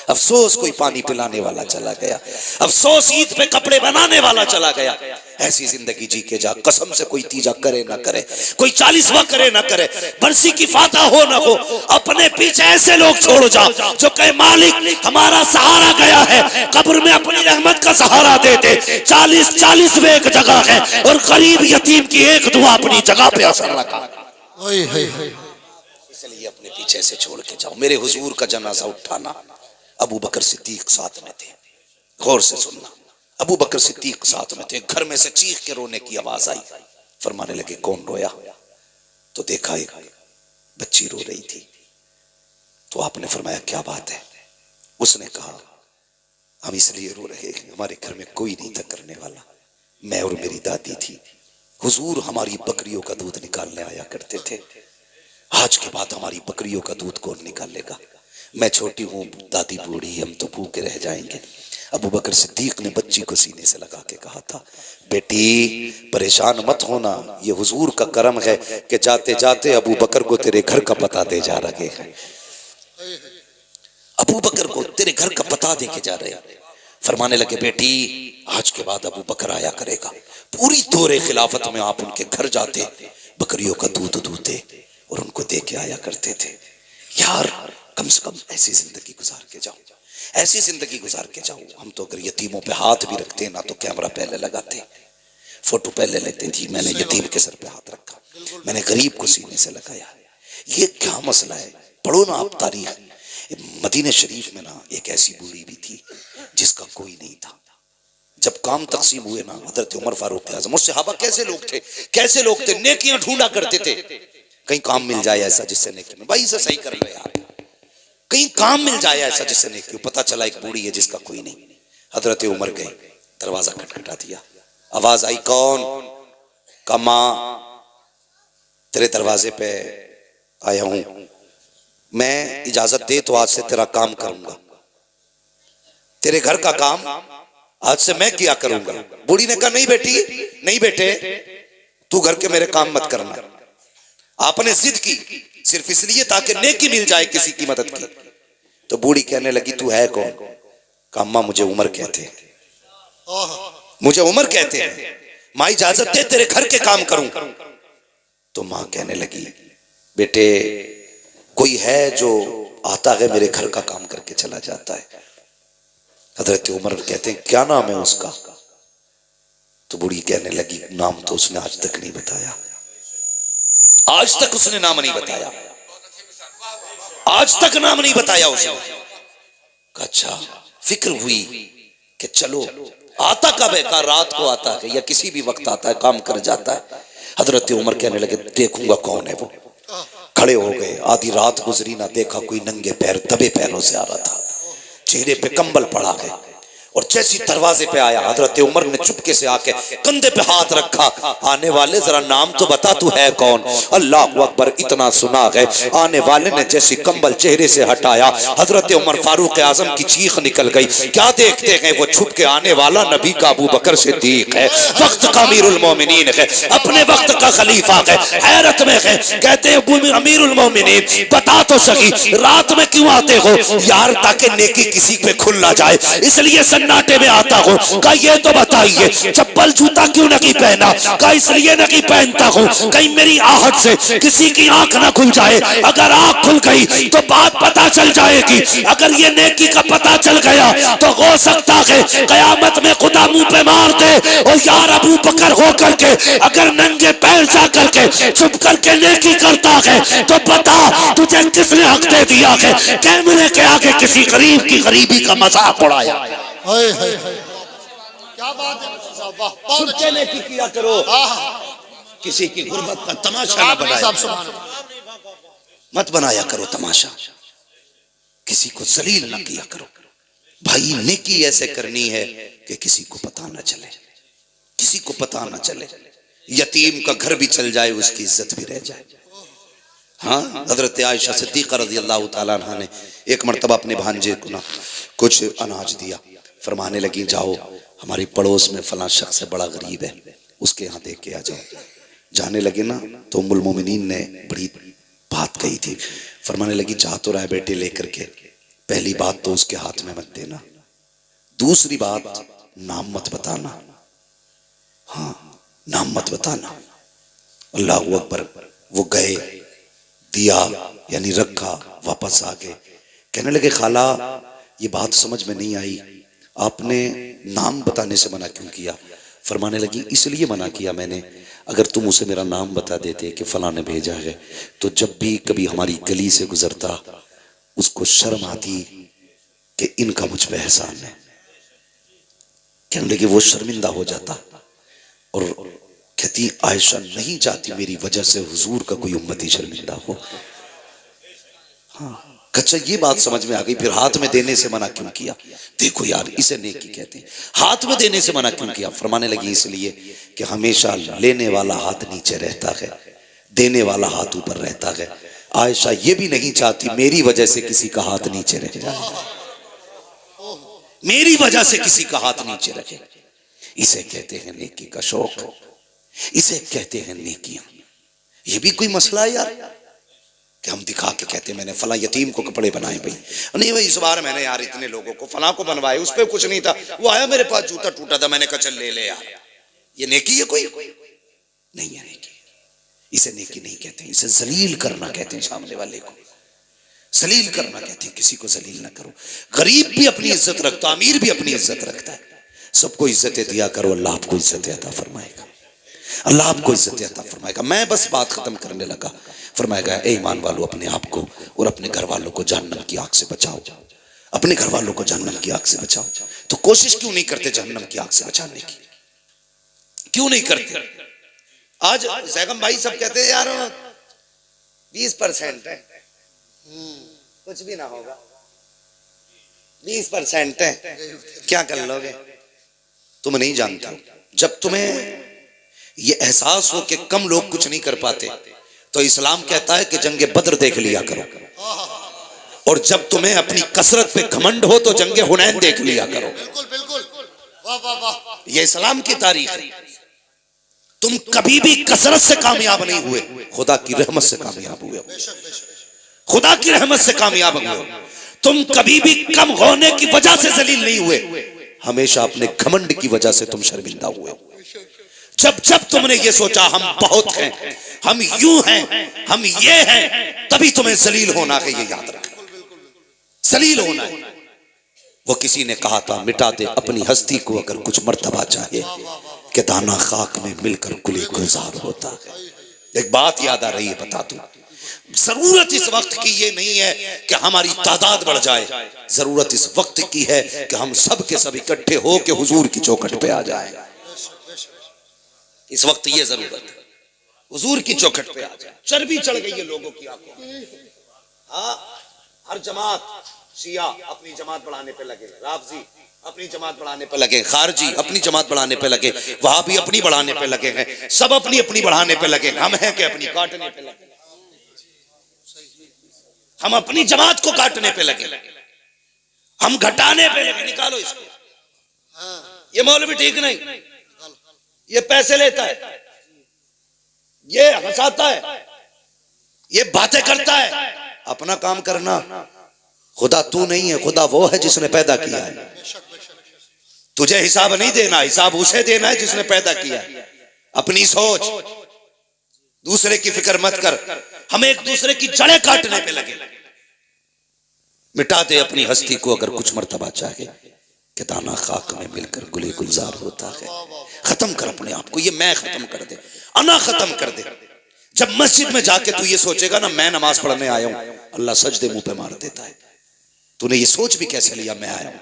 अफसोस कोई पानी पिलाने वाला चला गया, अफसोस ईद पे कपड़े बनाने वाला चला गया। ऐसी जिंदगी जी के जा। कसम से कोई तीजा करे ना करे, कोई 40वां करे ना करे, बरसी की फाता हो ना हो, अपने पीछे ऐसे लोग छोड़ जाओ जो कहे मालिक हमारा सहारा गया है, कब्र में अपनी रहमत का सहारा दे दे। 40 में एक जगह है और गरीब यतीम की एक दुआ अपनी जगह पे असर रखा। इसलिए अपने पीछे से छोड़ के जाओ। मेरे हुजूर का जनाजा उठाना, अबू बकर सिद्दीक साथ में थे। गौर से सुनना, अबू बकर सिद्दीक साथ में थे। घर में से चीख के रोने की आवाज आई। फरमाने लगे कौन रोया? तो देखा एक बच्ची रो रही थी। तो आपने फरमाया क्या बात है? उसने कहा हम इसलिए रो रहे हैं, हमारे घर में कोई नहीं था करने वाला, मैं और मेरी दादी थी। हुजूर हमारी बकरियों का दूध निकालने आया करते थे, आज के बाद हमारी बकरियों का दूध कौन निकालेगा? मैं छोटी हूँ, दादी बूढ़ी, हम तो भूखे रह जाएंगे। अबू बकर सिद्दीक ने बच्ची को सीने से लगा के कहा था, बेटी परेशान मत होना, ये हुजूर का करम है कि जाते जाते अबू बकर को तेरे घर का पता दे जा रहे हैं। अबू बकर को तेरे घर का पता दे के जा रहे हैं। फरमाने लगे बेटी आज के बाद अबू बकर आया करेगा। पूरी दौरे खिलाफत में आप उनके घर जाते, बकरियों का दूध दूधते और उनको दे के आया करते थे। यार कम से कम ऐसी जिंदगी गुजार के जाओ, ऐसी जिंदगी गुजार के जाओ। हम तो अगर यतीमों पे हाथ भी रखते ना तो कैमरा पहले लगाते, फोटो पहले लेते थी। मैंने यतीम के सर पे हाथ रखा, मैंने गरीब को सीने से लगाया। ये क्या मसला है? पढ़ो ना आप तारीख। मदीने शरीफ में ना एक ऐसी बूढ़ी भी थी जिसका कोई नहीं था। जब काम तकसीम हुए ना, हजरत उमर फारूक आजम और सहाबा कैसे लोग थे, कैसे लोग थे, नेकियां ढूंढा करते थे। कहीं काम मिल जाए ऐसा जिससे नेकी में, भाई इसे सही कर लो यार, कहीं काम मिल जाए ऐसा जिससे नेकी। पता चला एक बूढ़ी है जिसका कोई नहीं। हजरत उमर गए, दरवाजा खटखटा दिया, आवाज आई कौन? का मां तेरे दरवाजे पे आया हूं, मैं इजाजत दे तो आज से तेरा काम करूंगा, तेरे घर का काम आज से मैं किया करूंगा। बूढ़ी ने कहा नहीं बेटी, नहीं बेटे, तू घर के मेरे काम मत करना। आपने जिद की सिर्फ इसलिए ताकि नेकी मिल जाए किसी की मदद की। तो बूढ़ी कहने लगी तू है कौन? कहा अम्मा मुझे उमर कहते हैं, मुझे उमर कहते हैं, माँ इजाजत दे तेरे घर के काम करूं। तो माँ कहने लगी बेटे कोई है जो आता है मेरे घर का काम करके चला जाता है? हजरत उमर कहते हैं क्या नाम है उसका? तो बूढ़ी कहने लगी नाम तो उसने आज तक नहीं बताया, आज तक उसने नाम नहीं बताया, आज तक नाम नहीं बताया उसने। अच्छा, फिक्र हुई कि चलो आता कब है? कहा रात को आता है या किसी भी वक्त आता है, काम कर जाता है। हजरत उमर कहने लगे देखूंगा कौन है वो। खड़े हो गए, आधी रात गुजरी ना, देखा कोई नंगे पैर दबे पैरों से आ रहा था, चेहरे पे कंबल पड़ा है, और जैसी दरवाजे पे आया हजरत उमर ने चुपके से आके कंधे पे हाथ रखा, आने वाले जरा नाम तो बता तू है कौन। अल्लाह अकबर, इतना सुना है। आने वाले ने जैसी कंबल चेहरे से हटाया, हजरत उमर फारूक आजम की चीख निकल गई। क्या देखते हैं? वो छुप के आने वाला नबी का अबू बकर सिद्दीक है, वक्त का अमीरुल मोमिनीन है, अपने वक्त का खलीफा है। हैरत में है, कहते हैं अमीरुल मोमिनीन बता तो सही रात में क्यों आते हो? यार ताकि नेकी किसी पे खुल ना जाए, इसलिए सन्नाटे में आता हूँ। कहा ये तो बताइए चप्पल जूता क्यों नहीं पहना? कहा इसलिए नहीं पहनता हूँ कहीं मेरी आहट से किसी की आंख ना खुल जाए, अगर आंख खुल गई तो बात पता चल जाएगी, अगर ये नेकी का पता चल गया तो हो सकता है कयामत में खुदा मुंह पे मार दे। और यार अबू बकर हो करके अगर नंगे पैर जा करके चुप करके नेकी करता है तो बता तुझे किसने हक दे दिया है कैमरे के आगे किसी गरीब की गरीबी का मजाक उड़ाया? हाय हाय हाय, क्या बात है साहब, वाह, बहुत अच्छे नेकी किया करो, किसी की गुर्बत का तमाशा न बनाया, मत बनाया करो तमाशा, किसी को जलील न किया करो। भाई नेकी ऐसे करनी है कि किसी को पता न चले, किसी को पता न चले, यतीम का घर भी चल जाए उसकी इज्जत भी रह जाए। हाँ, हजरत आयशा सिद्दीक़ा रज़ियल्लाहु ताला अन्हा ने एक मर्तबा अपने भांजे को ना कुछ अनाज दिया, फरमाने लगी जाओ हमारी पड़ोस में फलां शख्स है बड़ा गरीब है, उसके यहाँ देख के आ जाओ। जाने लगे ना तो उम्मुल मोमिनीन ने बड़ी बात कही थी, फरमाने लगी जा तो रहा है बेटे लेकर के, पहली बात तो उसके हाथ में मत देना, दूसरी बात नाम मत बताना, हाँ नाम मत बताना। अल्लाहु अकबर। वो गए, दिया यानी रखा, वापस आ गए, कहने लगे खाला ये बात समझ में नहीं आई, आपने नाम बताने से मना क्यों किया? फरमाने लगी इसलिए मना किया मैंने, अगर तुम उसे मेरा नाम बता देते कि फलां ने भेजा है तो जब भी कभी हमारी गली से गुजरता उसको शर्म आती कि इनका मुझ पे एहसान है। कहने लगे वो शर्मिंदा हो जाता और कहती आयशा नहीं चाहती मेरी वजह से हुजूर का कोई उम्मती शर्मिंदा हो। हाँ, अच्छा ये बात समझ में आ गई, फिर हाथ में देने से मना क्यों किया? देखो यार इसे नेकी कहते हैं, हाथ में देने से मना क्यों किया? फरमाने लगी इसलिए कि हमेशा लेने वाला हाथ नीचे रहता है, देने वाला हाथ ऊपर रहता है। आयशा ये भी नहीं चाहती मेरी वजह से किसी का हाथ नीचे रह जाए, मेरी वजह से किसी का हाथ नीचे रखे। इसे कहते हैं नेकी का शौक, इसे कहते हैं नेकियां। ये भी कोई मसला है यार कि हम दिखा के कहते हैं मैंने फला यतीम को कपड़े बनाए, भाई नहीं भाई इस बार मैंने यार इतने लोगों को फला को बनवाए, उस पर कुछ नहीं था, वो आया मेरे पास जूता टूटा था, मैंने कहा चल ले ले यार। ये नेकी है? कोई नहीं है नेकी, इसे नेकी नहीं कहते, इसे जलील करना कहते हैं, सामने वाले को जलील करना कहते हैं, किसी को जलील ना करो। गरीब भी अपनी इज्जत रखता, अमीर भी अपनी इज्जत रखता है, सबको इज्जत दिया करो, अल्लाह आपको इज्जत अता फरमाएगा, अल्लाह आपको इज्जत अता फरमाएगा। मैं बस बात खत्म करने लगा, फरमाएगा ए ईमान वालों अपने आप को और अपने घर वालों को जहन्नम की आग से बचाओ, अपने घर वालों को जहन्नम की आग से बचाओ। तो कोशिश क्यों नहीं करते जहन्नम की आग से बचाने की? क्यों नहीं करते? आज जैगम भाई सब कहते हैं यार 20% है, कुछ भी ना होगा, 20% है, क्या कर लोगे? तुम नहीं जानते, जब तुम्हें ये एहसास हो कि कम लोग कुछ नहीं कर पाते तो इस्लाम कहता है कि जंगे बद्र देख लिया करो, और जब तुम्हें अपनी कसरत पे घमंड हो तो जंगे हुनैन देख लिया करो। बिल्कुल बिल्कुल, वाह वाह वाह, ये इस्लाम की तारीख है। तुम कभी भी कसरत से कामयाब नहीं हुए, खुदा की रहमत से कामयाब हुए, खुदा की रहमत से कामयाब हुए। तुम कभी भी कम होने की वजह से जलील नहीं हुए, हमेशा अपने घमंड की वजह से तुम शर्मिंदा हुए। जब जब तुमने ये सोचा हम बहुत हैं, हम यूं हैं, हम ये हैं, तभी तुम्हें जलील होना है, ये याद रखना, जलील होना है। वो किसी ने कहा था मिटा दे अपनी हस्ती को अगर कुछ मर्तबा चाहे कि दाना खाक में मिलकर गुले गुलजार होता है। एक बात याद आ रही है बता दूं, जरूरत इस वक्त की ये नहीं है कि हमारी तादाद बढ़ जाए, जरूरत इस वक्त की है कि हम सब के सब इकट्ठे हो के हुजूर की चौखट पे आ जाए। इस वक्त ये जरूरत है, हुजूर की चौखट पे आ जाए। चर्बी चढ़ गई है लोगों की आंखों में। हाँ, हर जमात, शिया अपनी जमात बढ़ाने पे लगे, राफजी अपनी जमात बढ़ाने पे लगे, खारजी अपनी जमात बढ़ाने पे लगे, वहाबी अपनी बढ़ाने पे लगे हैं, सब अपनी अपनी बढ़ाने पे लगे। हम हैं कि अपनी काटने पे लगे, हम अपनी जमात को काटने पे लगे, हम घटाने पे लगे। निकालो इसको। ये मौलवी ठीक नहीं, ये पैसे लेता है, ये हंसाता है, ये बातें करता है। अपना काम करना। खुदा तू नहीं है, खुदा वो है जिसने पैदा किया है। तुझे हिसाब नहीं देना, हिसाब उसे देना है जिसने पैदा किया है। अपनी सोच, दूसरे की फिक्र मत कर। हम एक दूसरे की जड़ें काटने पे लगे। मिटा दे अपनी हस्ती को अगर कुछ मर्तबा चाहे, कि दाना खाक में मिलकर गुले गुलजार होता है। खत्म कर अपने आप को, ये मैं खत्म कर दे, अना खत्म कर दे। जब मस्जिद में जाके तू ये सोचेगा ना मैं नमाज पढ़ने आया हूं, अल्लाह सजदे मुंह पे मार देता है। तूने ये सोच भी कैसे लिया मैं आया हूं?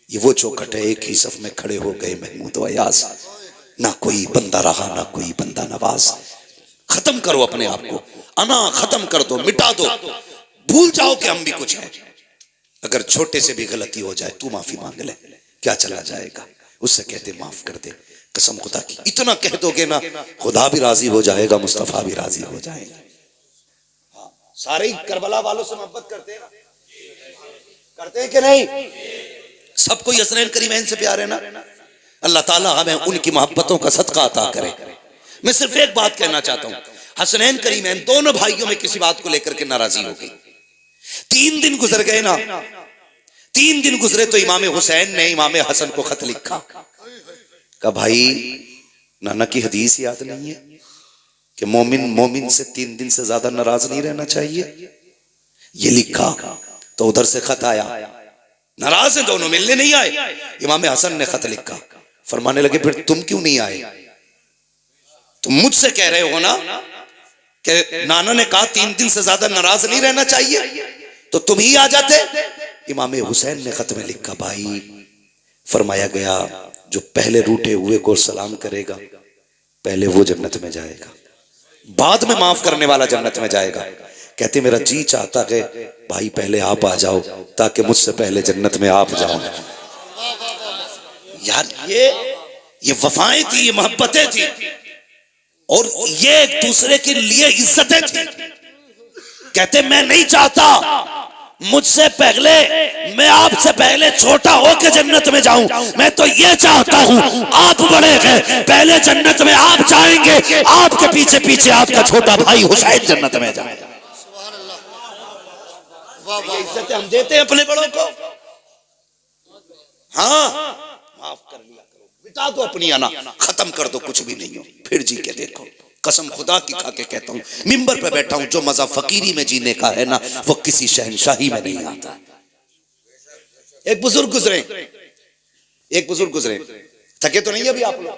ये वो चौखट है, एक ही सफ में खड़े हो गए महमूद व अयाज, ना कोई बंदा रहा ना कोई बंदा नवाज। खत्म करो अपने आप को, अना खत्म कर दो, मिटा दो, भूल जाओ कि हम भी कुछ हैं। अगर छोटे से भी गलती हो जाए तू माफी मांग ले, क्या चला जाएगा? उससे कहते माफ कर दे, कसम खुदा की। इतना कह दोगे ना, खुदा भी राजी हो जाएगा, मुस्तफा भी राजी हो जाएगा। सारे ही करबला वालों से मोहब्बत करते हैं ना, करते हैं कि नहीं? सबको हसनैन करीमैन से प्यार है ना। अल्लाह ताला हमें उनकी मोहब्बतों का सदका अता करे। मैं सिर्फ एक बात कहना चाहता हूं, हसनैन करीमैन दोनों भाइयों में किसी बात को लेकर के नाराजगी हो गई। 3 दिन गुजर गए ना, 3 दिन गुजरे तो इमाम हुसैन ने इमाम हसन को खत लिखा। कहा भाई, नाना की हदीस याद नहीं है कि मोमिन से 3 दिन से ज्यादा नाराज नहीं रहना चाहिए? ये लिखा तो उधर से खत आया, नाराज है दोनों, मिलने नहीं आए। इमाम हसन ने खत लिखा, फरमाने लगे फिर तुम क्यों नहीं आए? तुम मुझसे कह रहे हो ना कि नाना ने कहा 3 दिन से ज्यादा नाराज नहीं रहना चाहिए, तो तुम ही आ जाते। इमाम हुसैन ने खत में लिखा, भाई फरमाया गया जो पहले रूठे हुए को सलाम करेगा पहले वो जन्नत में जाएगा, बाद में माफ करने वाला जन्नत में जाएगा। कहते मेरा जी चाहता है भाई पहले आप आ जाओ ताकि मुझसे पहले जन्नत में आप जाओ। यार ये वफाएं थी, ये मोहब्बतें थी, और ये एक दूसरे के लिए इज्जतें थी। कहते मैं नहीं चाहता मुझसे पहले, मैं आपसे पहले छोटा होकर जन्नत में जाऊं, मैं तो ये चाहता हूं आप बड़े हैं, पहले जन्नत में आप जाएंगे, आपके पीछे पीछे आपका छोटा भाई हुसैन जन्नत में जाएगा। इज्जत हम देते हैं अपने बड़ों को। हाँ, माफ कर लिया करो, मिटा दो अपनी अना, खत्म कर दो, कुछ भी नहीं हो। फिर जी के देखो, कसम खुदा की खा के कहता हूं, मिंबर पे बैठा हूं, जो मजा फकीरी में जीने का है ना, वो किसी शहनशाही में नहीं आता। एक बुजुर्ग गुजरे, थके तो नहीं अभी आप लोग?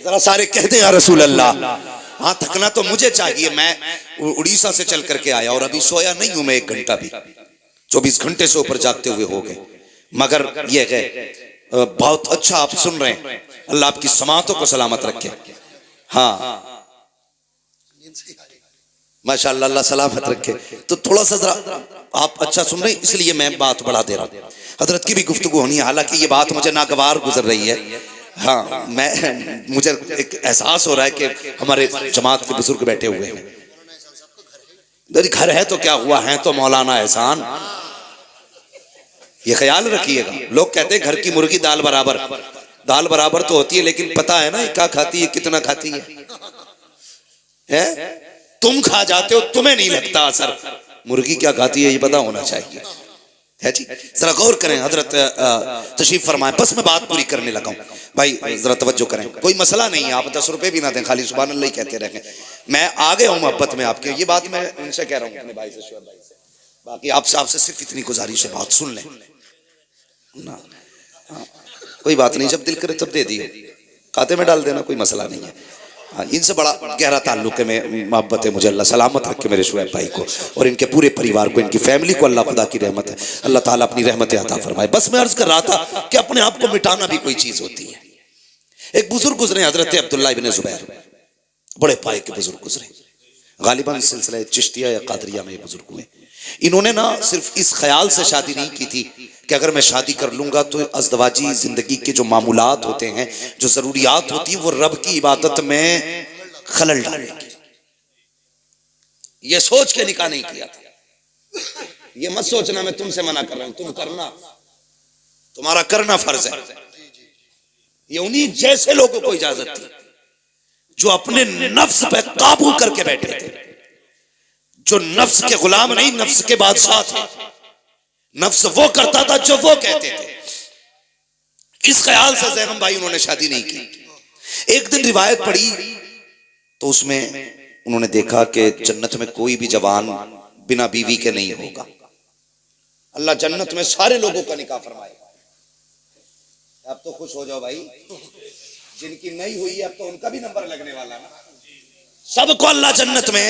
जरा सारे कहते हैं या रसूल अल्लाह। हाँ, थकना तो मुझे चाहिए, मैं उड़ीसा से चल करके आया और अभी सोया नहीं हूं मैं 1 घंटा भी, 24 घंटे से ऊपर जागते हुए हो गए। मगर ये है बहुत अच्छा आप सुन रहे हैं, अल्लाह आपकी समातों को सलामत रखे। हाँ माशाअल्लाह, अल्लाह सलामत रखे। तो थोड़ा सा जरा आप अच्छा सुन रहे हैं, इसलिए मैं बात बढ़ा दे रहा हूं। हजरत की भी गुफ्तगू होनी है, हालांकि ये बात मुझे नागवार गुजर रही है। हाँ, मुझे एक एहसास हो रहा है कि हमारे जमात के बुजुर्ग बैठे हुए हैं। घर है तो क्या हुआ, है तो मौलाना एहसान। ये ख्याल रखिएगा, लोग कहते हैं घर की मुर्गी दाल बराबर, दाल बराबर तो होती है, लेकिन पता है ना क्या खाती है, कितना खाती है? तुम खा जाते हो, तुम्हें नहीं लगता असर, मुर्गी क्या खाती है ये पता होना चाहिए, है जी। जरा गौर करें, हजरत तशरीफ फरमाएं। बस मैं बात पूरी करने लगा हूं भाई, जरा तवज्जो करें। कोई मसला नहीं है, आप 10 रुपए भी ना दें, खाली सुभान अल्लाह ही कहते रहें। मैं आ गया हूं मोहब्बत में आपके, ये बात मैं उनसे कह रहा हूं, अपने भाई से, शुएब भाई से। बाकी आपसे सिर्फ इतनी गुजारिश है, बात सुन लें ना। कोई बात नहीं, जब दिल करे तब दे दिए, खाते में डाल देना, कोई मसला नहीं है। हाँ, इनसे बड़ा गहरा ताल्लुक है, मैं मोहब्बत है मुझे। अल्लाह सलामत रखे मेरे शुएब भाई को और इनके पूरे परिवार को, इनकी फैमिली को। अल्लाह खुदा की रहमत है, अल्लाह ताला अपनी रहमत अता फरमाए। बस मैं अर्ज कर रहा था कि अपने आप को मिटाना भी कोई चीज होती है। एक बुजुर्ग गुजरे, हजरत अब्दुल्लाह इब्न जुबैर, बड़े पाए के बुजुर्ग गुजरे, गालिबन सिलसिला चिश्तिया या कादरिया में ये बुजुर्ग हुए। इन्होंने ना सिर्फ इस ख्याल से शादी नहीं की थी कि अगर मैं शादी कर लूंगा तो अज़दवाजी जिंदगी के जो मामूलात होते हैं, जो जरूरियात होती हैं, वो रब की इबादत में खलल डालेंगे। ये सोच के निकाह नहीं किया था। ये मत सोचना मैं तुमसे मना कर रहा हूं, तुम करना, तुम्हारा करना फर्ज है। ये उन्हीं जैसे लोगों को इजाजत थी जो अपने नफ्स पे काबू करके बैठे थे, जो नफ्स के गुलाम नहीं, नफ्स के बादशाह थे। नफ्स वो करता था जो वो कहते थे। इस ख्याल से ज़ैनब भाई उन्होंने शादी नहीं की। एक दिन रिवायत पढ़ी तो उसमें उन्होंने देखा कि जन्नत में कोई भी जवान बिना बीवी के नहीं होगा। अल्लाह जन्नत में सारे लोगों का निकाह फरमाएगा। अब तो खुश हो जाओ भाई, जिनकी नहीं हुई है अब तो उनका भी नंबर लगने वाला ना। सबको अल्लाह जन्नत में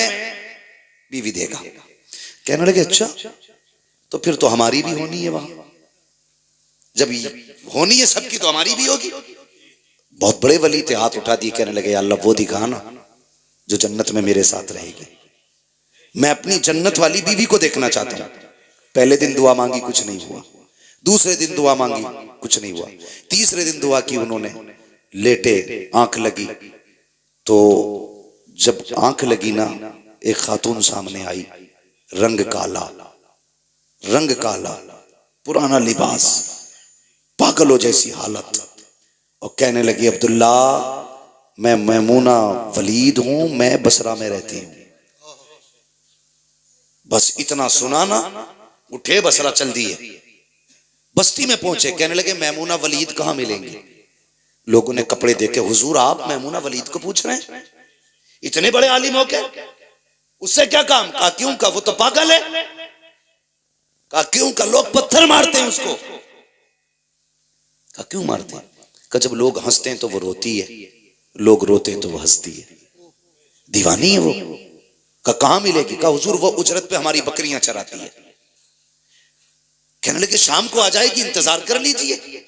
बीवी देगा। कहने लगे अच्छा, तो फिर तो हमारी भी होनी है वहां। जब होनी है सबकी तो हमारी भी होगी। बहुत बड़े वली थे, हाथ उठा दिए, कहने लगे अल्लाह वो दिखा ना जो जन्नत में मेरे साथ रहेगी। मैं अपनी जन्नत वाली बीवी को देखना चाहता हूं। पहले दिन दुआ मांगी, कुछ नहीं हुआ। दूसरे दिन दुआ मांगी, कुछ नहीं हुआ। तीसरे दिन दुआ की उन्होंने, लेटे, आंख लगी, तो जब आंख लगी ना, एक खातून सामने आई, रंग काला, रंग काला, पुराना लिबास, पागलों जैसी हालत, और कहने लगी अब्दुल्ला मैं मैमूना वलीद हूं, मैं बसरा में रहती हूं। बस इतना सुना ना, उठे बसरा चल दिए, बस्ती में पहुंचे। कहने लगे मैमूना वलीद कहां मिलेंगे? लोगों ने कपड़े देके, हुजूर आप मैमूना वलीद को पूछ रहे हैं? इतने बड़े आलिम हो के उससे क्या काम? कहा क्यों का, वो तो पागल है। कहा क्यों का, लोग पत्थर मारते हैं उसको। कहा क्यों मारते हैं? कहा जब लोग हंसते हैं तो वो रोती है, लोग रोते हैं तो वो हंसती है, दीवानी है वो। कहा कहां मिलेगी? कहा हुजूर वो उजरत पे हमारी बकरियां चराती है। कहने लगे शाम को आ जाएगी, इंतजार कर लीजिए,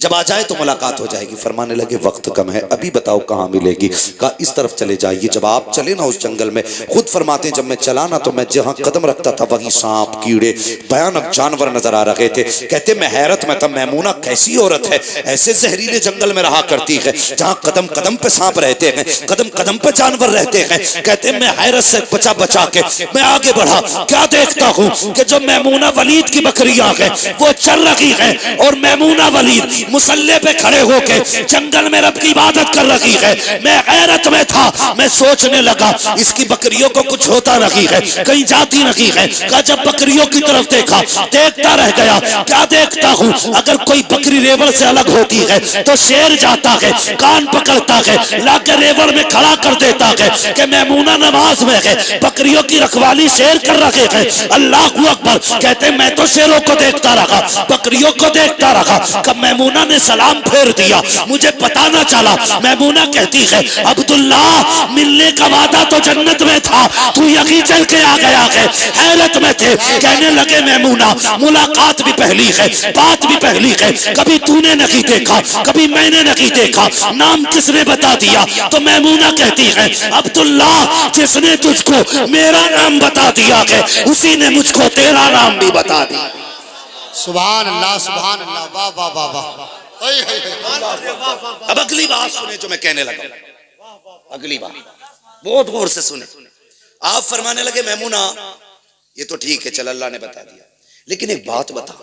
जब आ जाए तो मुलाकात हो जाएगी। फरमाने लगे वक्त कम है, अभी बताओ कहाँ मिलेगी? कहा इस तरफ चले जाइए। जब आप चले ना उस जंगल में, खुद फरमाते हैं जब मैं चला ना तो मैं जहाँ कदम रखता था वहीं सांप, कीड़े, भयानक जानवर नजर आ रहे थे। कहते मैं हैरत में था, मैमूना कैसी औरत है, ऐसे जहरीले जंगल में रहा करती है जहाँ कदम कदम पे सांप रहते हैं, कदम कदम पे जानवर रहते हैं। कहते मैं हैरत से बचा बचा के मैं आगे बढ़ा, क्या देखता हूँ कि जो मैमूना वलीद की बकरियां हैं वो चल रही है, और मैमूना वलीद मुसल्ले पे खड़े होके जंगल में रब की इबादत कर रही है। मैं हैरत में था, मैं सोचने लगा इसकी बकरियों को कुछ होता नहीं है, कहीं जाती नहीं है। कहा जब बकरियों की तरफ देखा, देखता रह गया। क्या देखता हूँ, अगर कोई बकरी रेवड़ से अलग होती है तो शेर जाता है, कान पकड़ता है, लाके रेवड़ में खड़ा कर देता है कि मैमूना नमाज में है, बकरियों की रखवाली शेर कर रहे हैं। अल्लाह अकबर। कहते मैं तो शेरों को देखता रहा, बकरियों को देखता रहा। कब मैमूना ने सलाम फेर दिया, मुझे पता ना चला। मैमूना कहती है अब्दुल्ला मिलने का वादा तो जन्नत में था, तू यहीं चल के आ गया है। हैरत में थे। कहने लगे मैमूना मुलाकात भी पहली है, बात भी पहली है, कभी तूने नहीं देखा, कभी मैंने नहीं देखा, नाम किसने बता दिया? तो मैमूना कहती है अब्दुल्ला जिसने तुझको मेरा नाम बता दिया है उसी ने मुझको तेरा नाम भी बता दिया। सुभान अल्लाह, सुभान अल्लाह, वाह वाह वाह वाह। अब अगली बात सुने जो मैं कहने लगा, अगली बात बहुत गौर से सुने। आप फरमाने लगे मैमूना ये तो ठीक है, चल अल्लाह ने बता दिया, लेकिन एक बात बता,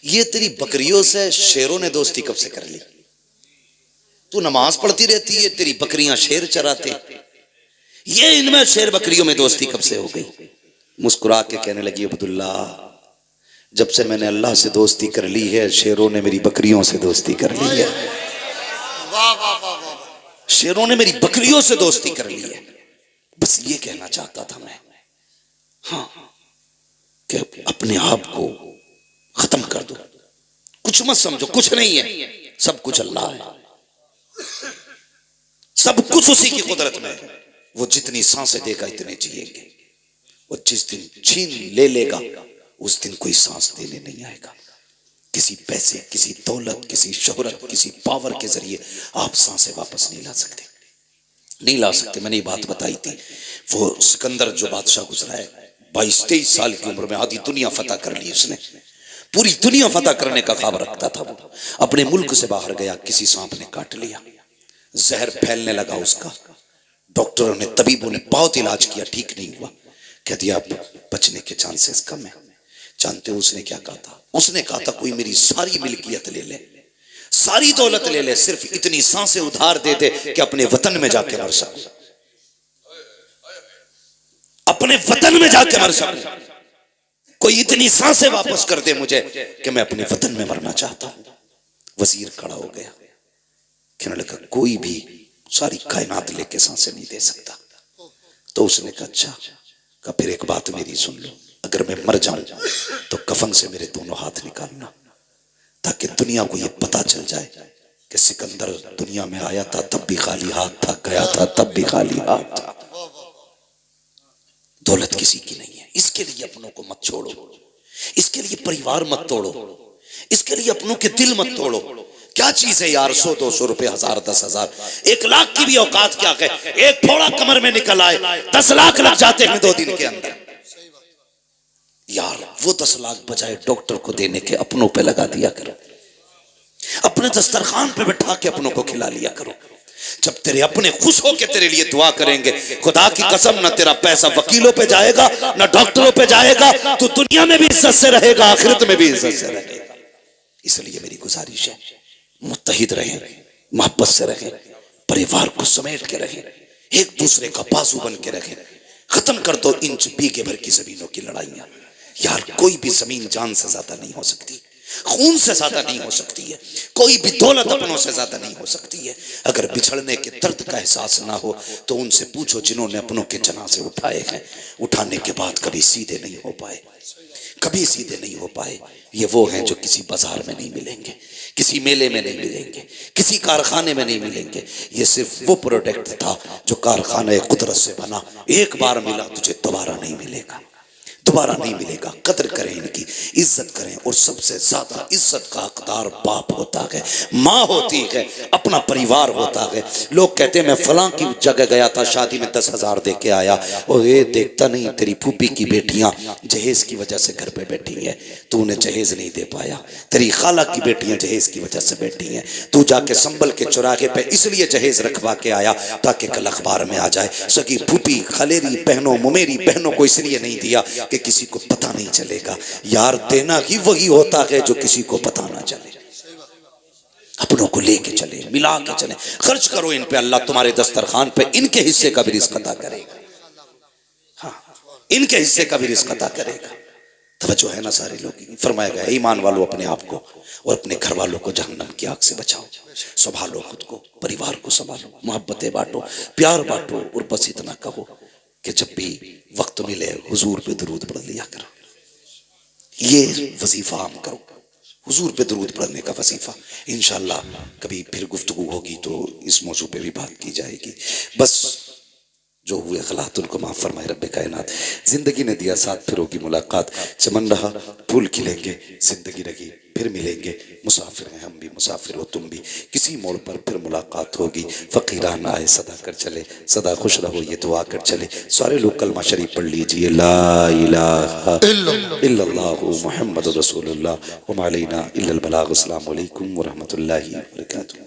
ये तेरी बकरियों से शेरों ने दोस्ती कब से कर ली? तू नमाज पढ़ती रहती है, तेरी बकरियां शेर चराते, ये इनमें शेर बकरियों में दोस्ती कब से हो गई? मुस्कुरा के कहने लगी अब्दुल्ला जब से मैंने अल्लाह से दोस्ती कर ली है, शेरों ने मेरी बकरियों से दोस्ती कर ली है। शेरों ने मेरी बकरियों से दोस्ती कर ली है। बस ये कहना चाहता था मैं, हाँ, कि अपने आप को खत्म कर दो, कुछ मत समझो, कुछ नहीं है, सब कुछ अल्लाह है, सब कुछ कुछ उसी की कुदरत में है। वो जितनी सांसें देगा इतने जिएंगे, और जिस दिन छीन ले लेगा उस दिन कोई सांस देने नहीं आएगा। किसी पैसे, किसी दौलत, किसी शोहरत, किसी पावर के जरिए आप सांसें वापस नहीं ला सकते, नहीं ला सकते। मैंने ये बात बताई थी। वो सिकंदर जो बादशाह गुजरा है, 22-23 साल की उम्र में आधी दुनिया फतह कर ली उसने, पूरी दुनिया फतह करने का ख्वाब रखता था वो। अपने मुल्क से बाहर गया, किसी सांप ने काट लिया, जहर फैलने लगा उसका। डॉक्टरों ने, तबीबों ने बहुत इलाज किया, ठीक नहीं हुआ। कह दिया अब बचने के चांसेस कम है। जानते हो उसने क्या कहा था? उसने कहा था कोई मेरी सारी मिल्कियत ले ले, सारी दौलत ले ले, सिर्फ इतनी सांसें उधार दे दे कि अपने वतन में जाके मर सकूं, अपने वतन में जाके मर सकूं। कोई इतनी सांसें वापस कर दे मुझे कि मैं अपने वतन में मरना चाहता हूं। वजीर खड़ा हो गया, कहने लगा कोई भी सारी कायनात लेके सांसें नहीं दे सकता। तो उसने कहा अच्छा, कहा फिर एक बात मेरी सुन लो, अगर मैं मर जाऊं तो कफन से मेरे दोनों हाथ निकालना, ताकि दुनिया को यह पता चल जाए कि सिकंदर दुनिया में आया था तब भी खाली हाथ था, गया था तब भी खाली हाथ था। दौलत किसी की नहीं है, इसके लिए अपनों को मत छोड़ो, इसके लिए परिवार मत तोड़ो, इसके लिए अपनों के दिल मत तोड़ो। क्या चीज है यार, 100-200 रुपए, 1000, 10,000, 1 लाख की भी औकात क्या है? एक फोड़ा कमर में निकल आए 10 लाख लग जाते हैं 2 दिन के अंदर। यार वो 10 लाख बजाय डॉक्टर को देने के अपनों पे लगा दिया करो, अपने दस्तरखान पे बैठा के अपनों को खिला लिया करो। जब तेरे अपने खुश होके तेरे लिए दुआ करेंगे, खुदा की कसम ना तेरा पैसा वकीलों पे जाएगा ना डॉक्टरों पे जाएगा, तो दुनिया में भी इज्जत से रहेगा, आखिरत में भी इज्जत से रहेगा। इसलिए मेरी गुजारिश है, मुत्तहिद रहें, मोहब्बत से रहें, परिवार को समेट के रहें, एक दूसरे का बाजू बन के रहें। खत्म कर दो इंच बीघे भर की जमीनों की लड़ाइयां। यार कोई भी जमीन जान से ज्यादा नहीं हो सकती, खून से ज्यादा नहीं हो सकती है, कोई भी दौलत अपनों से ज्यादा नहीं हो सकती है। अगर बिछड़ने के दर्द का एहसास ना हो तो उनसे पूछो जिन्होंने अपनों के जनाजे उठाए हैं, उठाने के बाद कभी सीधे नहीं हो पाए, कभी सीधे नहीं हो पाए। ये वो हैं जो किसी बाजार में नहीं मिलेंगे, किसी मेले में नहीं मिलेंगे, किसी कारखाने में नहीं मिलेंगे। ये सिर्फ वो प्रोडक्ट था जो कारखाने कुदरत से बना, एक बार मिला तुझे दोबारा नहीं मिलेगा, दोबारा नहीं मिलेगा। कदर करें, इनकी इज्जत करें। और सबसे ज्यादा इज्जत का हकदार बाप होता है, माँ होती है, अपना परिवार होता है। लोग कहते हैं मैं फलां की जगह गया था, शादी में 10,000 दे के आया, और ये देखता नहीं तेरी फूफी की बेटियां जहेज की वजह से घर पे बैठी हैं, तू उन्हें जहेज नहीं दे पाया। तेरी खाला की बेटियां जहेज की वजह से बैठी हैं, तू जाके संभल के चौराहे पे इसलिए जहेज रखवा के आया ताकि कल अखबार में आ जाए। सगी फूफी, खलेरी बहनों, मुमेरी बहनों को इसलिए नहीं दिया कि किसी को पता नहीं चलेगा। यार देना ही वही होता है जो किसी को पता ना चले। अपनों को लेके चले, मिला के चले, खर्च करो इन पे, अल्लाह तुम्हारे दस्तरखान पे इनके हिस्से का भी रिज़्क़ अता करेगा। हाँ, इनके हिस्से का भी रिज़्क़ अता करेगा। तवज्जो है ना सारे लोग? फरमाया गया ईमान वालों अपने आप को और अपने घर वालों को जहन्नम की आग से बचाओ, संभालो खुद को, परिवार को संभालो, मोहब्बतें बांटो, प्यार बांटो, और बस इतना कहो कि जब भी वक्त मिले हुजूर पे दुरूद पढ़ लिया करो। ये वजीफा आम करो, हुजूर पे दुरूद पढ़ने का वजीफा। इंशाअल्लाह कभी फिर गुफ्तगू होगी तो इस मौजू पे भी बात की जाएगी। बस जो हुए गलत उनको माफ फरमाए रब्बे कायनात। जिंदगी ने दिया साथ, फिर होगी मुलाकात। चमन रहा फूल खिलेंगे, जिंदगी रही फिर मिलेंगे। मुसाफिर हैं हम भी, मुसाफिर हो तुम भी, किसी मोड़ पर फिर मुलाकात होगी। फकीरान आए सदा कर चले, सदा खुश रहो ये दुआ कर चले। सारे लोग कलमा शरीफ पढ़ लीजिए, ला इलाहा इल्लल्लाहु मुहम्मदुर रसूलुल्लाह व मा अलैना इल्लल बलाग। अस्सलामु अलैकुम व रहमतुल्लाहि व बरकातुहू।